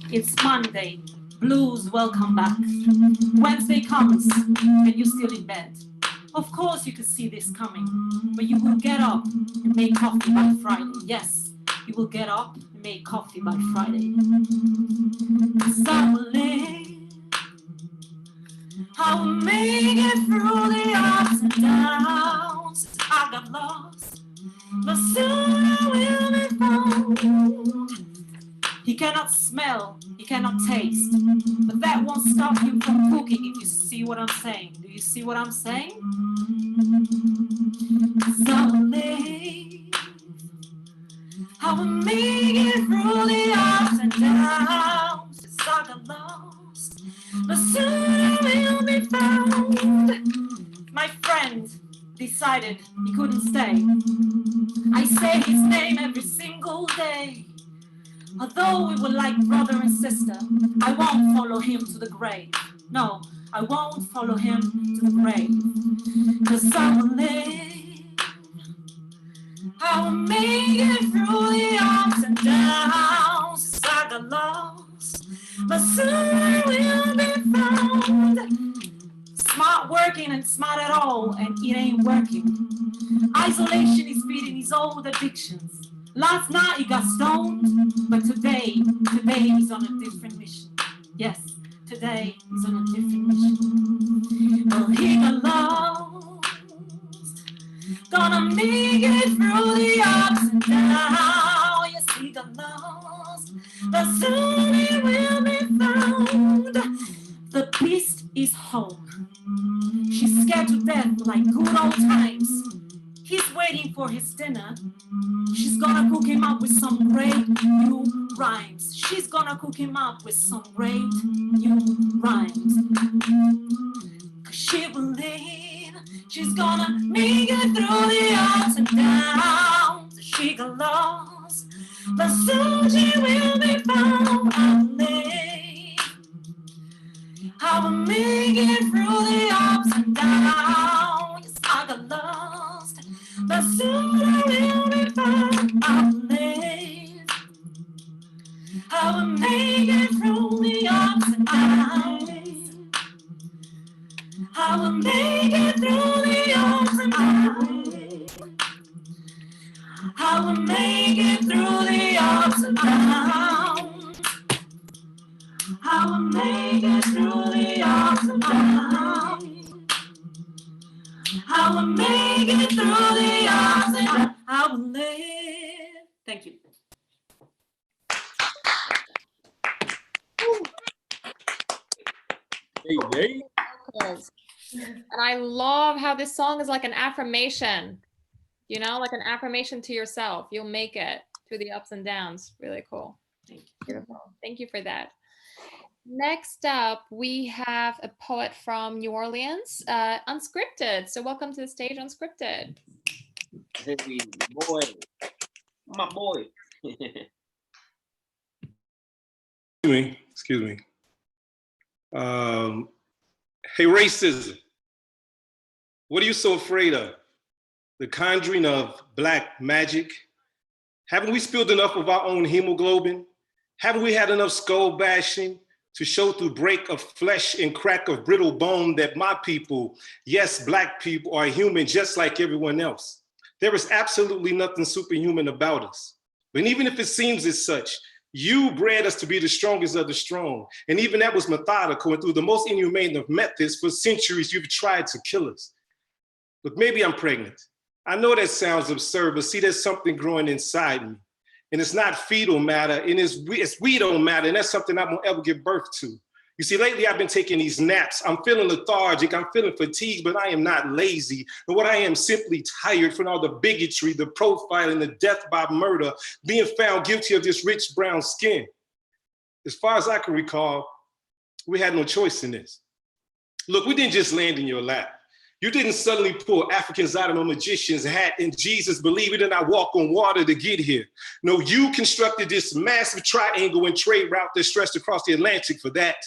It's Monday, blues welcome back. Wednesday comes and you're still in bed. Of course you could see this coming, but you will get up and make coffee by Friday. Yes, you will get up and make coffee by Friday. Suddenly, I will make it through the ups and downs. I got lost, but soon I will be found. He cannot smell, he cannot taste, but that won't stop him from cooking, if you see what I'm saying. Do you see what I'm saying? Someday, I will make it through the ups and downs. It's I got lost, but soon I will be found. My friend decided he couldn't stay. I say his name every single day. Although we were like brother and sister, I won't follow him to the grave. No, I won't follow him to the grave. 'Cause I will live, I will make it through the ups and downs. Since I got lost, but soon I will be found. Smart working and smart at all, and it ain't working. Isolation is feeding his old addictions. Last night he got stoned, but today he's on a different mission. Yes, today he's on a different mission. Well, he got lost, gonna make it through the ups and downs. Yes, he got lost, but soon he will be found. The beast is home. She's scared to death like good old times. He's waiting for his dinner. She's gonna cook him up with some great new rhymes. She's gonna cook him up with some great new rhymes. 'Cause she believe she's gonna make it through the ups and downs. She got lost, but soon she will be found. I will make it through the ups and downs. Yes, I got lost, but soon I will be found. I will live, I will make it through the ups and downs. I will make it through the ups and downs. I will make it through the ups and downs. I will make it through the ups and downs. I will make it through the ups and downs. I will live. Thank you. Hey. And I love how this song is like an affirmation, you know, like an affirmation to yourself. You'll make it through the ups and downs. Really cool. Thank you. Beautiful. Thank you for that. Next up, we have a poet from New Orleans, Unscripted. So welcome to the stage, Unscripted. Hey, boy, my boy. Excuse me. Hey, racism. What are you so afraid of? The conjuring of black magic? Haven't we spilled enough of our own hemoglobin? Haven't we had enough skull bashing to show through break of flesh and crack of brittle bone that my people, yes, black people, are human just like everyone else? There is absolutely nothing superhuman about us. But even if it seems as such, you bred us to be the strongest of the strong. And even that was methodical, and through the most inhumane of methods, for centuries, you've tried to kill us. Look, maybe I'm pregnant. I know that sounds absurd, but see, there's something growing inside me. And it's not fetal matter, and it's we don't matter, and that's something I won't ever give birth to. You see, lately I've been taking these naps. I'm feeling lethargic, I'm feeling fatigued, but I am not lazy. But what I am simply tired from all the bigotry, the profiling, the death by murder, being found guilty of this rich brown skin. As far as I can recall, we had no choice in this. Look, we didn't just land in your lap. You didn't suddenly pull Africans out of a magician's hat and Jesus, believe it, and I walk on water to get here. No, you constructed this massive triangle and trade route that stretched across the Atlantic for that.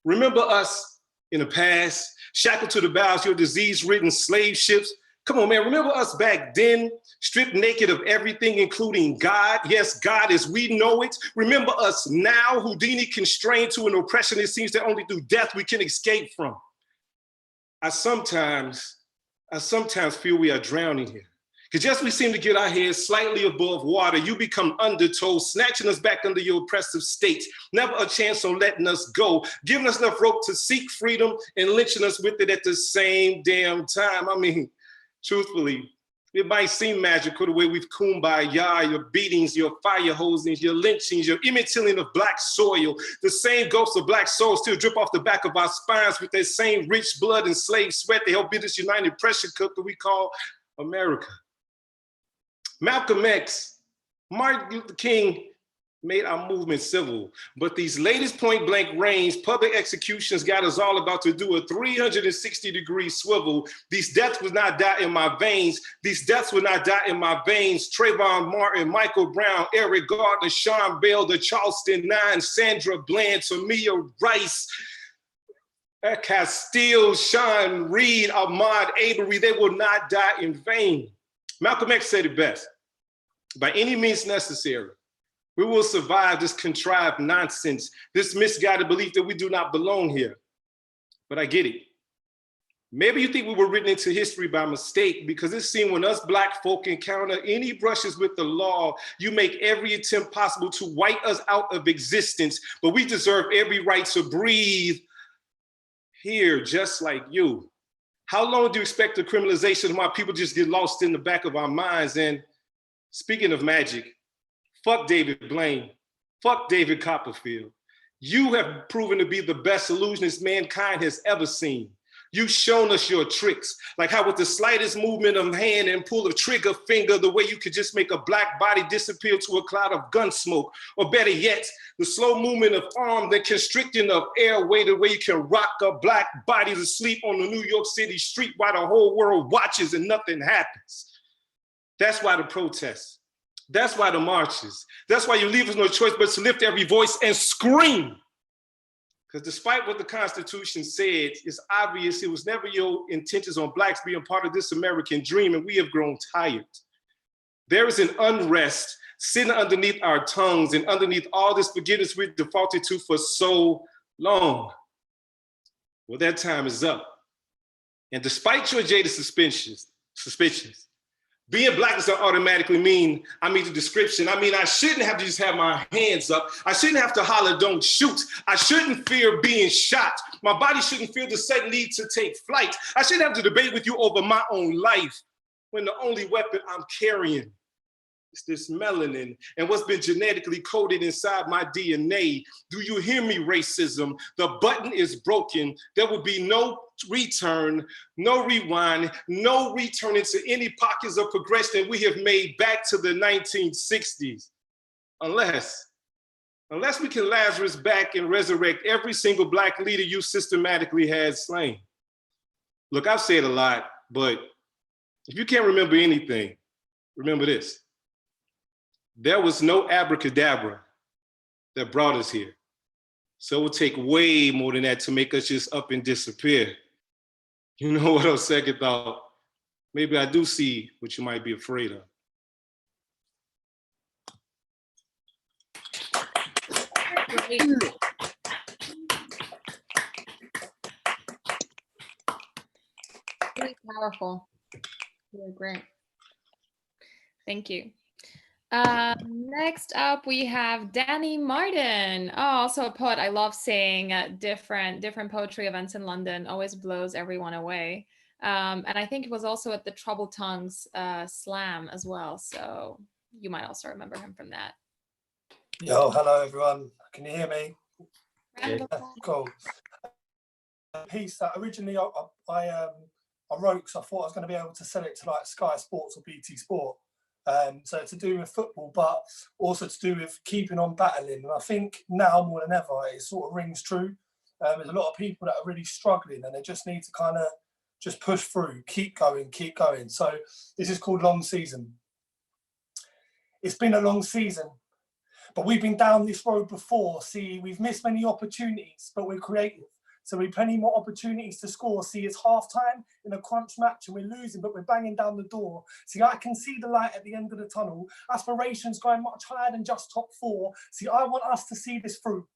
Remember us in the past, shackled to the bows, your disease-ridden slave ships. Come on, man, remember us back then, stripped naked of everything, including God. Yes, God as we know it. Remember us now, Houdini constrained to an oppression it seems that only through death we can escape from. I sometimes feel we are drowning here. Because just we seem to get our heads slightly above water, you become undertow, snatching us back under your oppressive state. Never a chance on letting us go, giving us enough rope to seek freedom and lynching us with it at the same damn time. I mean, truthfully, it might seem magical the way we've kumbaya, your beatings, your fire hosings, your lynchings, your image-tilling of black soil. The same ghosts of black souls still drip off the back of our spines with that same rich blood and slave sweat that helped build this united pressure cooker we call America. Malcolm X, Martin Luther King made our movement civil, but these latest point-blank range public executions got us all about to do a 360-degree swivel. These deaths would not die in my veins. These deaths would not die in my veins. Trayvon Martin, Michael Brown, Eric Gardner, Sean Bell, the Charleston Nine, Sandra Bland, Tamia Rice, Castile, Sean Reed, Ahmaud Arbery, they will not die in vain. Malcolm X said it best: by any means necessary, we will survive this contrived nonsense, this misguided belief that we do not belong here. But I get it. Maybe you think we were written into history by mistake, because it seems when us black folk encounter any brushes with the law, you make every attempt possible to wipe us out of existence, but we deserve every right to breathe here, just like you. How long do you expect the criminalization of my people just get lost in the back of our minds? And speaking of magic, fuck David Blaine, fuck David Copperfield. You have proven to be the best illusionist mankind has ever seen. You've shown us your tricks, like how with the slightest movement of hand and pull of trigger finger, the way you could just make a black body disappear to a cloud of gun smoke, or better yet, the slow movement of arm, the constricting of airway, the way you can rock a black body to sleep on the New York City street while the whole world watches and nothing happens. That's why the protests. That's why the marches. That's why you leave us no choice but to lift every voice and scream. Because despite what the Constitution said, it's obvious it was never your intentions on blacks being part of this American dream, and we have grown tired. There is an unrest sitting underneath our tongues and underneath all this forgiveness we've defaulted to for so long. Well, that time is up. And despite your jaded suspicions, being black doesn't automatically mean I meet the description. I mean, I shouldn't have to just have my hands up. I shouldn't have to holler, don't shoot. I shouldn't fear being shot. My body shouldn't feel the sudden need to take flight. I shouldn't have to debate with you over my own life when the only weapon I'm carrying is this melanin and what's been genetically coded inside my DNA. Do you hear me, racism? The button is broken. There will be no return, no rewind, no return into any pockets of progression we have made back to the 1960s. Unless we can Lazarus back and resurrect every single black leader you systematically had slain. Look, I've said a lot, but if you can't remember anything, remember this. There was no abracadabra that brought us here. So it would take way more than that to make us just up and disappear. You know what, on second thought, maybe I do see what you might be afraid of. Really powerful. Really great. Thank you. Next up, we have Danny Martin. Oh, also a poet. I love seeing different poetry events in London. Always blows everyone away. And I think it was also at the Troubled Tongues Slam as well. So you might also remember him from that. Yo, hello everyone. Can you hear me? Yeah. Cool. A piece that originally I wrote because I thought I was going to be able to sell it to like Sky Sports or BT Sport. So to do with football, but also to do with keeping on battling. And I think now more than ever, it sort of rings true. There's a lot of people that are really struggling and they just need to kind of just push through, keep going, keep going. So this is called Long Season. It's been a long season, but we've been down this road before. See, we've missed many opportunities, but we're creative. So we've plenty more opportunities to score. See, it's half time in a crunch match and we're losing, but we're banging down the door. See, I can see the light at the end of the tunnel. Aspirations going much higher than just top 4. See, I want us to see this through.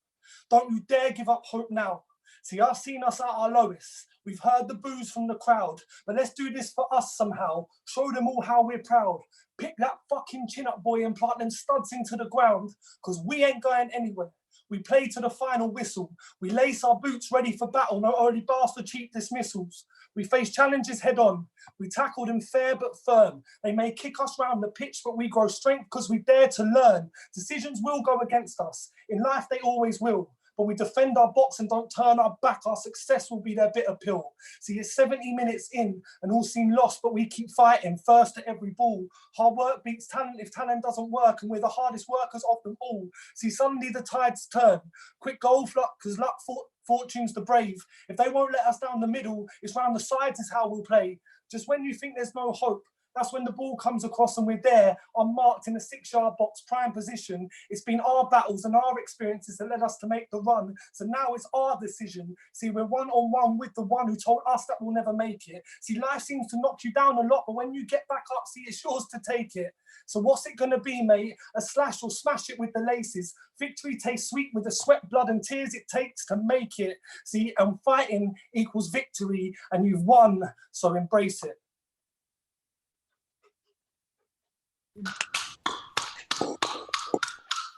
Don't you dare give up hope now. See, I've seen us at our lowest. We've heard the boos from the crowd, but let's do this for us somehow. Show them all how we're proud. Pick that fucking chin up, boy, and plant them studs into the ground, because we ain't going anywhere. We play to the final whistle. We lace our boots ready for battle, no early bars for cheap dismissals. We face challenges head on. We tackle them fair but firm. They may kick us round the pitch, but we grow strength because we dare to learn. Decisions will go against us. In life, they always will. But we defend our box and don't turn our back. Our success will be their bitter pill. See, it's 70 minutes in and all seem lost, but we keep fighting, first to every ball. Hard work beats talent if talent doesn't work, and we're the hardest workers of them all. See, suddenly the tides turn. Quick goal luck, because luck fortune's the brave. If they won't let us down the middle, it's round the sides is how we'll play. Just when you think there's no hope, that's when the ball comes across and we're there, unmarked in a 6-yard box, prime position. It's been our battles and our experiences that led us to make the run. So now it's our decision. See, we're one-on-one with the one who told us that we'll never make it. See, life seems to knock you down a lot, but when you get back up, see, it's yours to take it. So what's it gonna be, mate? A slash or smash it with the laces. Victory tastes sweet with the sweat, blood and tears it takes to make it. See, and fighting equals victory and you've won, so embrace it.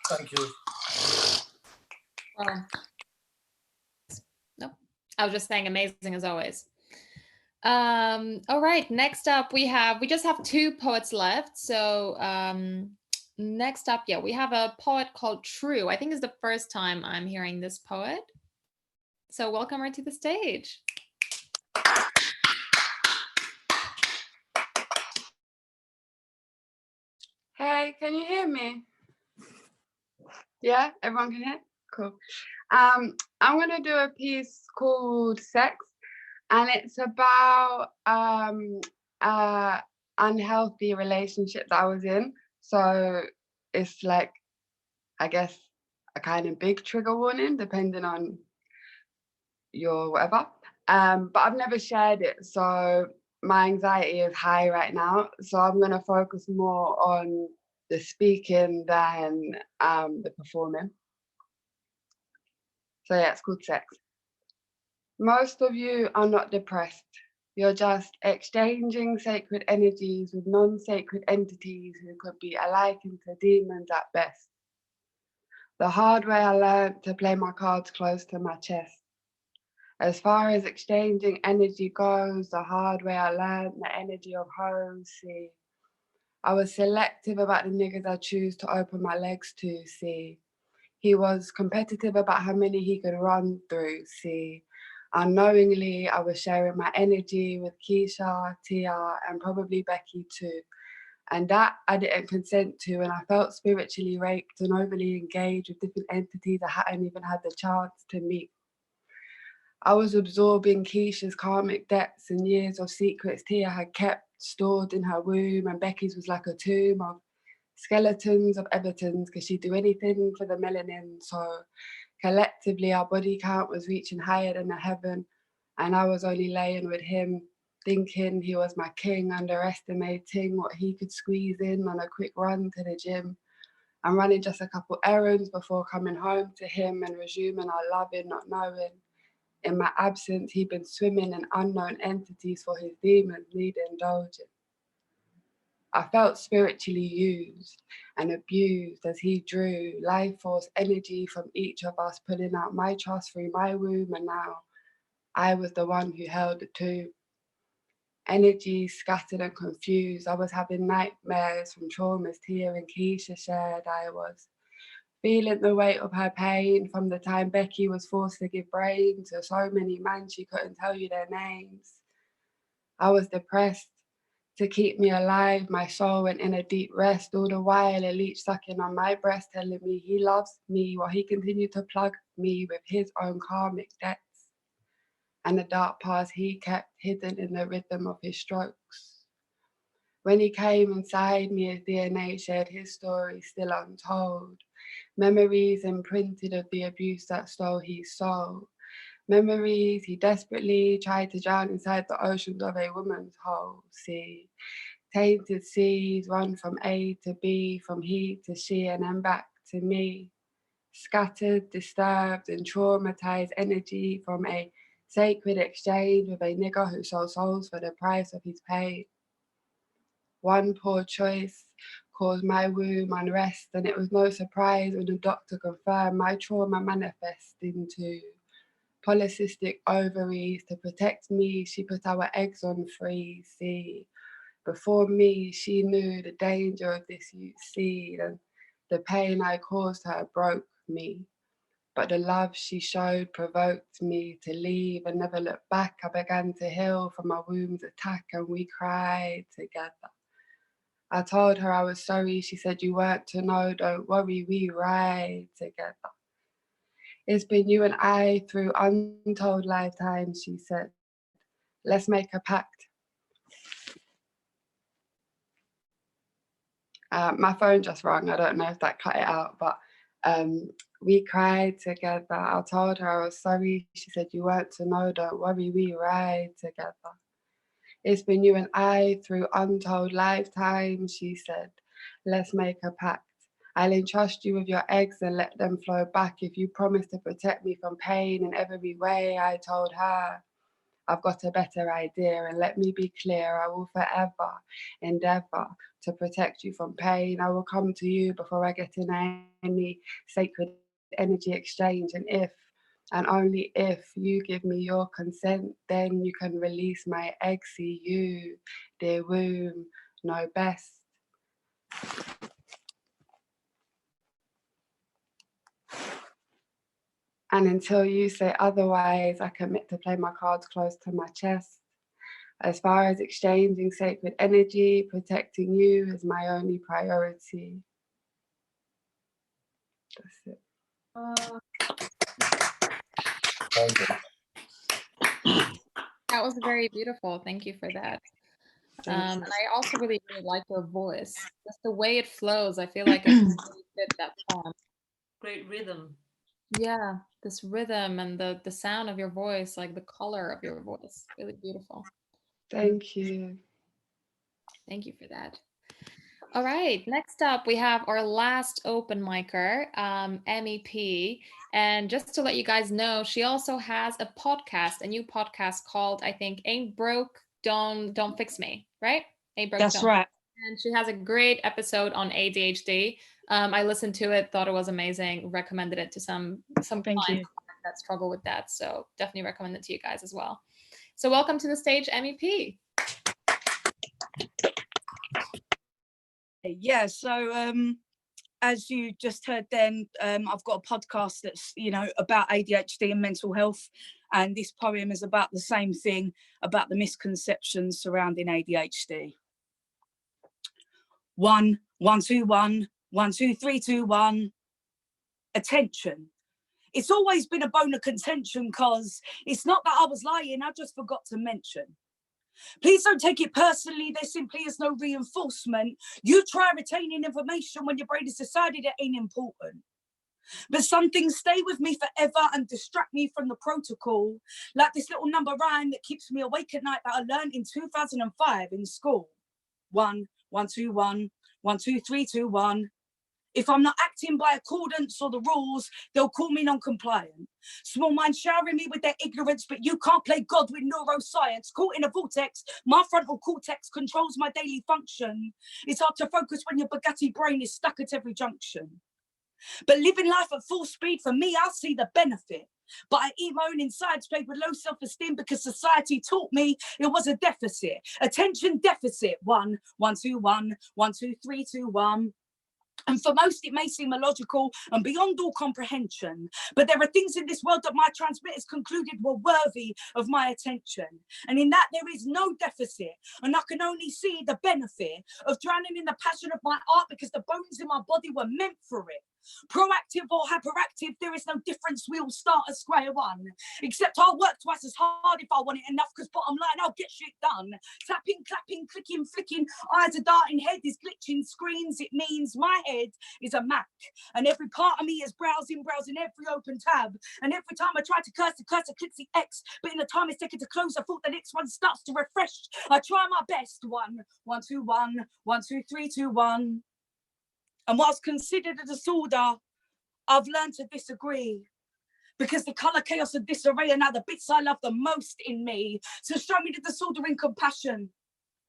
Thank you. Well, no, I was just saying amazing as always. All right, next up we just have 2 poets left. So next up, yeah, we have a poet called True. I think it's the first time I'm hearing this poet. So welcome her to the stage. Hey, can you hear me? Yeah, everyone can hear? Cool. I'm gonna do a piece called Sex, and it's about unhealthy relationship that I was in. So it's like, I guess, a kind of big trigger warning, depending on your whatever. But I've never shared it, so my anxiety is high right now. So I'm gonna focus more on the speaking than the performing. So yeah, it's called Sex. Most of you are not depressed. You're just exchanging sacred energies with non-sacred entities who could be alike into demons at best. The hard way I learned to play my cards close to my chest. As far as exchanging energy goes, the hard way I learned the energy of home, see. I was selective about the niggas I choose to open my legs to, see. He was competitive about how many he could run through, see. Unknowingly, I was sharing my energy with Keisha, Tia, and probably Becky too. And that I didn't consent to, and I felt spiritually raped and overly engaged with different entities I hadn't even had the chance to meet. I was absorbing Keisha's karmic debts and years of secrets Tia had kept stored in her womb, and Becky's was like a tomb of skeletons of Evertons, because she'd do anything for the melanin. So collectively, our body count was reaching higher than the heaven, and I was only laying with him, thinking he was my king, underestimating what he could squeeze in on a quick run to the gym. I'm running just a couple errands before coming home to him and resuming our loving, not knowing. In my absence, he'd been swimming in unknown entities for his demons needing indulgence. I felt spiritually used and abused as he drew life force energy from each of us, pulling out my trust through my womb, and now I was the one who held it too. Energy scattered and confused. I was having nightmares from traumas Tia and Keisha shared. I was feeling the weight of her pain from the time Becky was forced to give brain to so many men she couldn't tell you their names. I was depressed. To keep me alive, my soul went in a deep rest, all the while a leech sucking on my breast, telling me he loves me while he continued to plug me with his own karmic debts. and the dark past he kept hidden in the rhythm of his strokes. When he came inside me, his DNA shared his story still untold. Memories imprinted of the abuse that stole his soul. Memories he desperately tried to drown inside the oceans of a woman's whole sea. Tainted seas run from A to B, from he to she, and then back to me. Scattered, disturbed, and traumatized energy from a sacred exchange with a nigger who sold souls for the price of his pain. One poor choice caused my womb unrest, and it was no surprise when the doctor confirmed my trauma manifest into polycystic ovaries. To protect me, she put our eggs on freeze. See, before me, she knew the danger of this seed, and the pain I caused her broke me. But the love she showed provoked me to leave and never look back. I began to heal from my womb's attack, and we cried together. I told her I was sorry. She said, you weren't to know, don't worry, we ride together. It's been you and I through untold lifetimes, she said. Let's make a pact. My phone just rang. I don't know if that cut it out, but we cried together. I told her I was sorry. She said, you weren't to know, don't worry, we ride together. It's been you and I through untold lifetimes, she said. Let's make a pact. I'll entrust you with your eggs and let them flow back if you promise to protect me from pain in every way. I told her, I've got a better idea, and let me be clear, I will forever endeavor to protect you from pain. I will come to you before I get in any sacred energy exchange, and if and only if you give me your consent, then you can release my egg. See you, dear womb, know best. And until you say otherwise, I commit to play my cards close to my chest. As far as exchanging sacred energy, protecting you is my only priority. That's it. That was very beautiful. Thank you for that. And I also really like your voice. Just the way it flows, I feel like it really fit that poem. Great rhythm. Yeah, this rhythm and the sound of your voice, like the color of your voice, really beautiful. Thank you. Thank you for that. All right, next up we have our last open micer, MEP. And just to let you guys know, she also has a podcast, a new podcast called, I think, Ain't Broke, Don't Fix Me, right? Ain't Broke, That's right. And she has a great episode on ADHD. I listened to it, thought it was amazing, recommended it to some clients that struggle with that. So definitely recommend it to you guys as well. So welcome to the stage, MEP. Yeah, so as you just heard then, I've got a podcast that's, about ADHD and mental health. And this poem is about the same thing, about the misconceptions surrounding ADHD. 1, 1, 2, 1, 1, 2, 3, 2, 1. Attention. It's always been a bone of contention because it's not that I was lying, I just forgot to mention. Please don't take it personally, there simply is no reinforcement. You try retaining information when your brain has decided it ain't important. But some things stay with me forever and distract me from the protocol, like this little number rhyme that keeps me awake at night that I learned in 2005 in school. 1, 1, 2, 1, 1, 2, 3, 2, 1. If I'm not acting by accordance or the rules, they'll call me non-compliant. Small minds showering me with their ignorance, but you can't play God with neuroscience. Caught in a vortex, my frontal cortex controls my daily function. It's hard to focus when your Bugatti brain is stuck at every junction. But living life at full speed, for me, I see the benefit. But I eat my own insides, plagued with low self-esteem because society taught me it was a deficit. Attention deficit. 1, 1, 2, 1, 1, 2, 3, 2, 1. And for most, it may seem illogical and beyond all comprehension. But there are things in this world that my transmitters concluded were worthy of my attention. And in that, there is no deficit. And I can only see the benefit of drowning in the passion of my art because the bones in my body were meant for it. Proactive or hyperactive, there is no difference. We all start at square one. Except I'll work twice as hard if I want it enough, because bottom line, I'll get shit done. Tapping, clapping, clicking, flicking, eyes are darting, head is glitching, screens, it means my head is a Mac. And every part of me is browsing every open tab. And every time I try to curse, the cursor clicks the X. But in the time it's taken to close, I thought the next one starts to refresh. I try my best. 1, 1, 2, 1, 1, 2, 3, 2, 1. And whilst considered a disorder, I've learned to disagree. Because the colour, chaos and disarray are now the bits I love the most in me. So show me the disorder in compassion,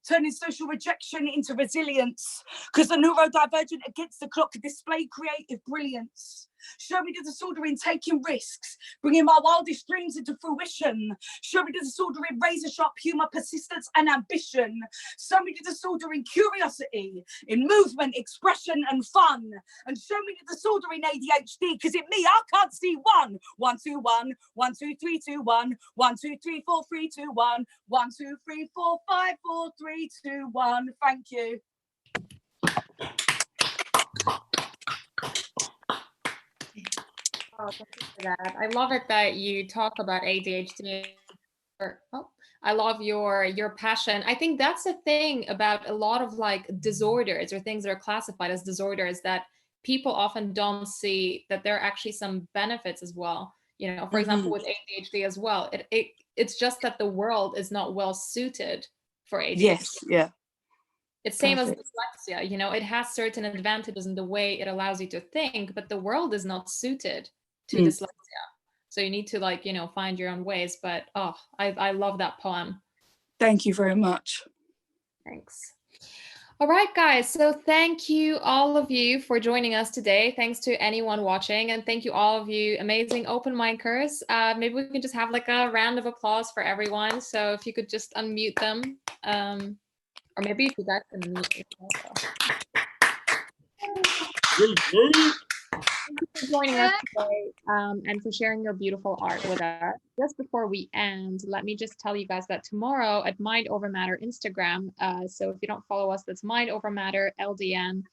turning social rejection into resilience. Because the neurodivergent against the clock display creative brilliance. Show me the disorder in taking risks, bringing my wildest dreams into fruition. Show me the disorder in razor sharp humour, persistence and ambition. Show me the disorder in curiosity, in movement, expression and fun. And show me the disorder in ADHD, because in me I can't see 1, 1, 2, 1, 1, 2, 3, 2, 1, 1, 2, 3, 4, 3, 2, 1, 1, 2, 3, 4, 5, 4, 3, 2, 1. Thank you. Oh, thank you for that. I love it that you talk about ADHD. I love your passion. I think that's the thing about a lot of like disorders or things that are classified as disorders, that people often don't see that there are actually some benefits as well. You know, for example, with ADHD as well, it's just that the world is not well suited for ADHD. Yes, yeah. It's same as Perfect. dyslexia, you know, it has certain advantages in the way it allows you to think, but the world is not suited to dyslexia. So you need to like, you know, find your own ways. But oh, I love that poem. Thank you very much. Thanks. All right, guys. So thank you all of you for joining us today. Thanks to anyone watching. And thank you all of you amazing open micers. Maybe we can just have like a round of applause for everyone. So if you could just unmute them. Or maybe if you guys can unmute yourself. Thank you for joining us today and for sharing your beautiful art with us. Just before we end, let me just tell you guys that tomorrow at Mind Over Matter Instagram, so if you don't follow us, that's Mind Over Matter LDN,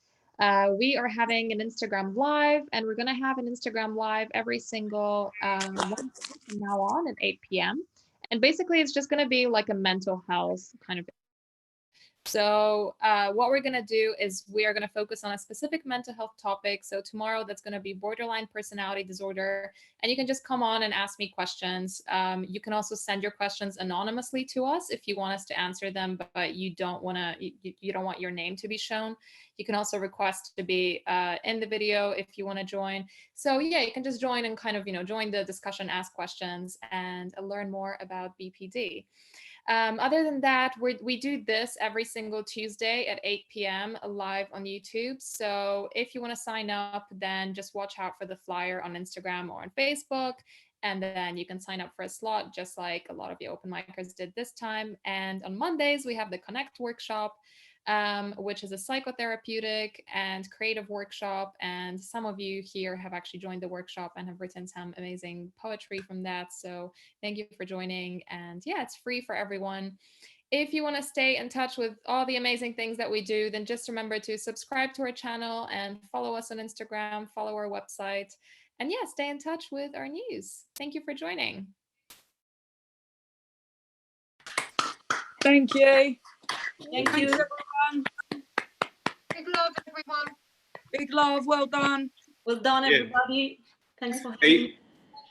we are having an Instagram live, and we're going to have an Instagram live every single Wednesday from now on at 8 p.m. And basically, it's just going to be like a mental health kind of. So what we're going to do is we are going to focus on a specific mental health topic. So tomorrow that's going to be borderline personality disorder. And you can just come on and ask me questions. You can also send your questions anonymously to us if you want us to answer them, but you don't want to, you don't want your name to be shown. You can also request to be in the video if you want to join. So yeah, you can just join and kind of, you know, join the discussion, ask questions, and learn more about BPD. Other than that, we do this every single Tuesday at 8 p.m. live on YouTube. So if you want to sign up, then just watch out for the flyer on Instagram or on Facebook. And then you can sign up for a slot, just like a lot of the open micers did this time. And on Mondays, we have the Connect workshop, which is a psychotherapeutic and creative workshop. And some of you here have actually joined the workshop and have written some amazing poetry from that. So thank you for joining. And yeah, it's free for everyone. If you want to stay in touch with all the amazing things that we do, then just remember to subscribe to our channel and follow us on Instagram, follow our website, and yeah, stay in touch with our news. Thank you for joining. Thank you. Thank you, you. everyone. Big love, everyone. Big love. Well done. Well done, Yeah. everybody. Thanks for having me.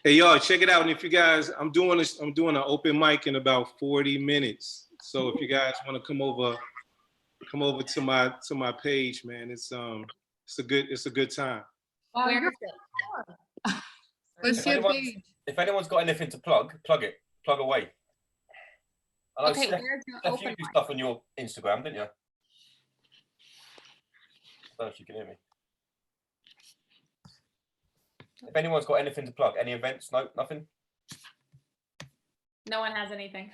Hey y'all, check it out. And if you guys, I'm doing an open mic in about 40 minutes. So if you guys want to come over to my page, man, it's a good time. Where is it? What's your page? If anyone's got anything to plug it. Plug away. I know Okay, Steph, where's your Steph, open you do mic? stuff on your Instagram, didn't you? I don't know if you can hear me. If anyone's got anything to plug, any events, no, nothing? No one has anything.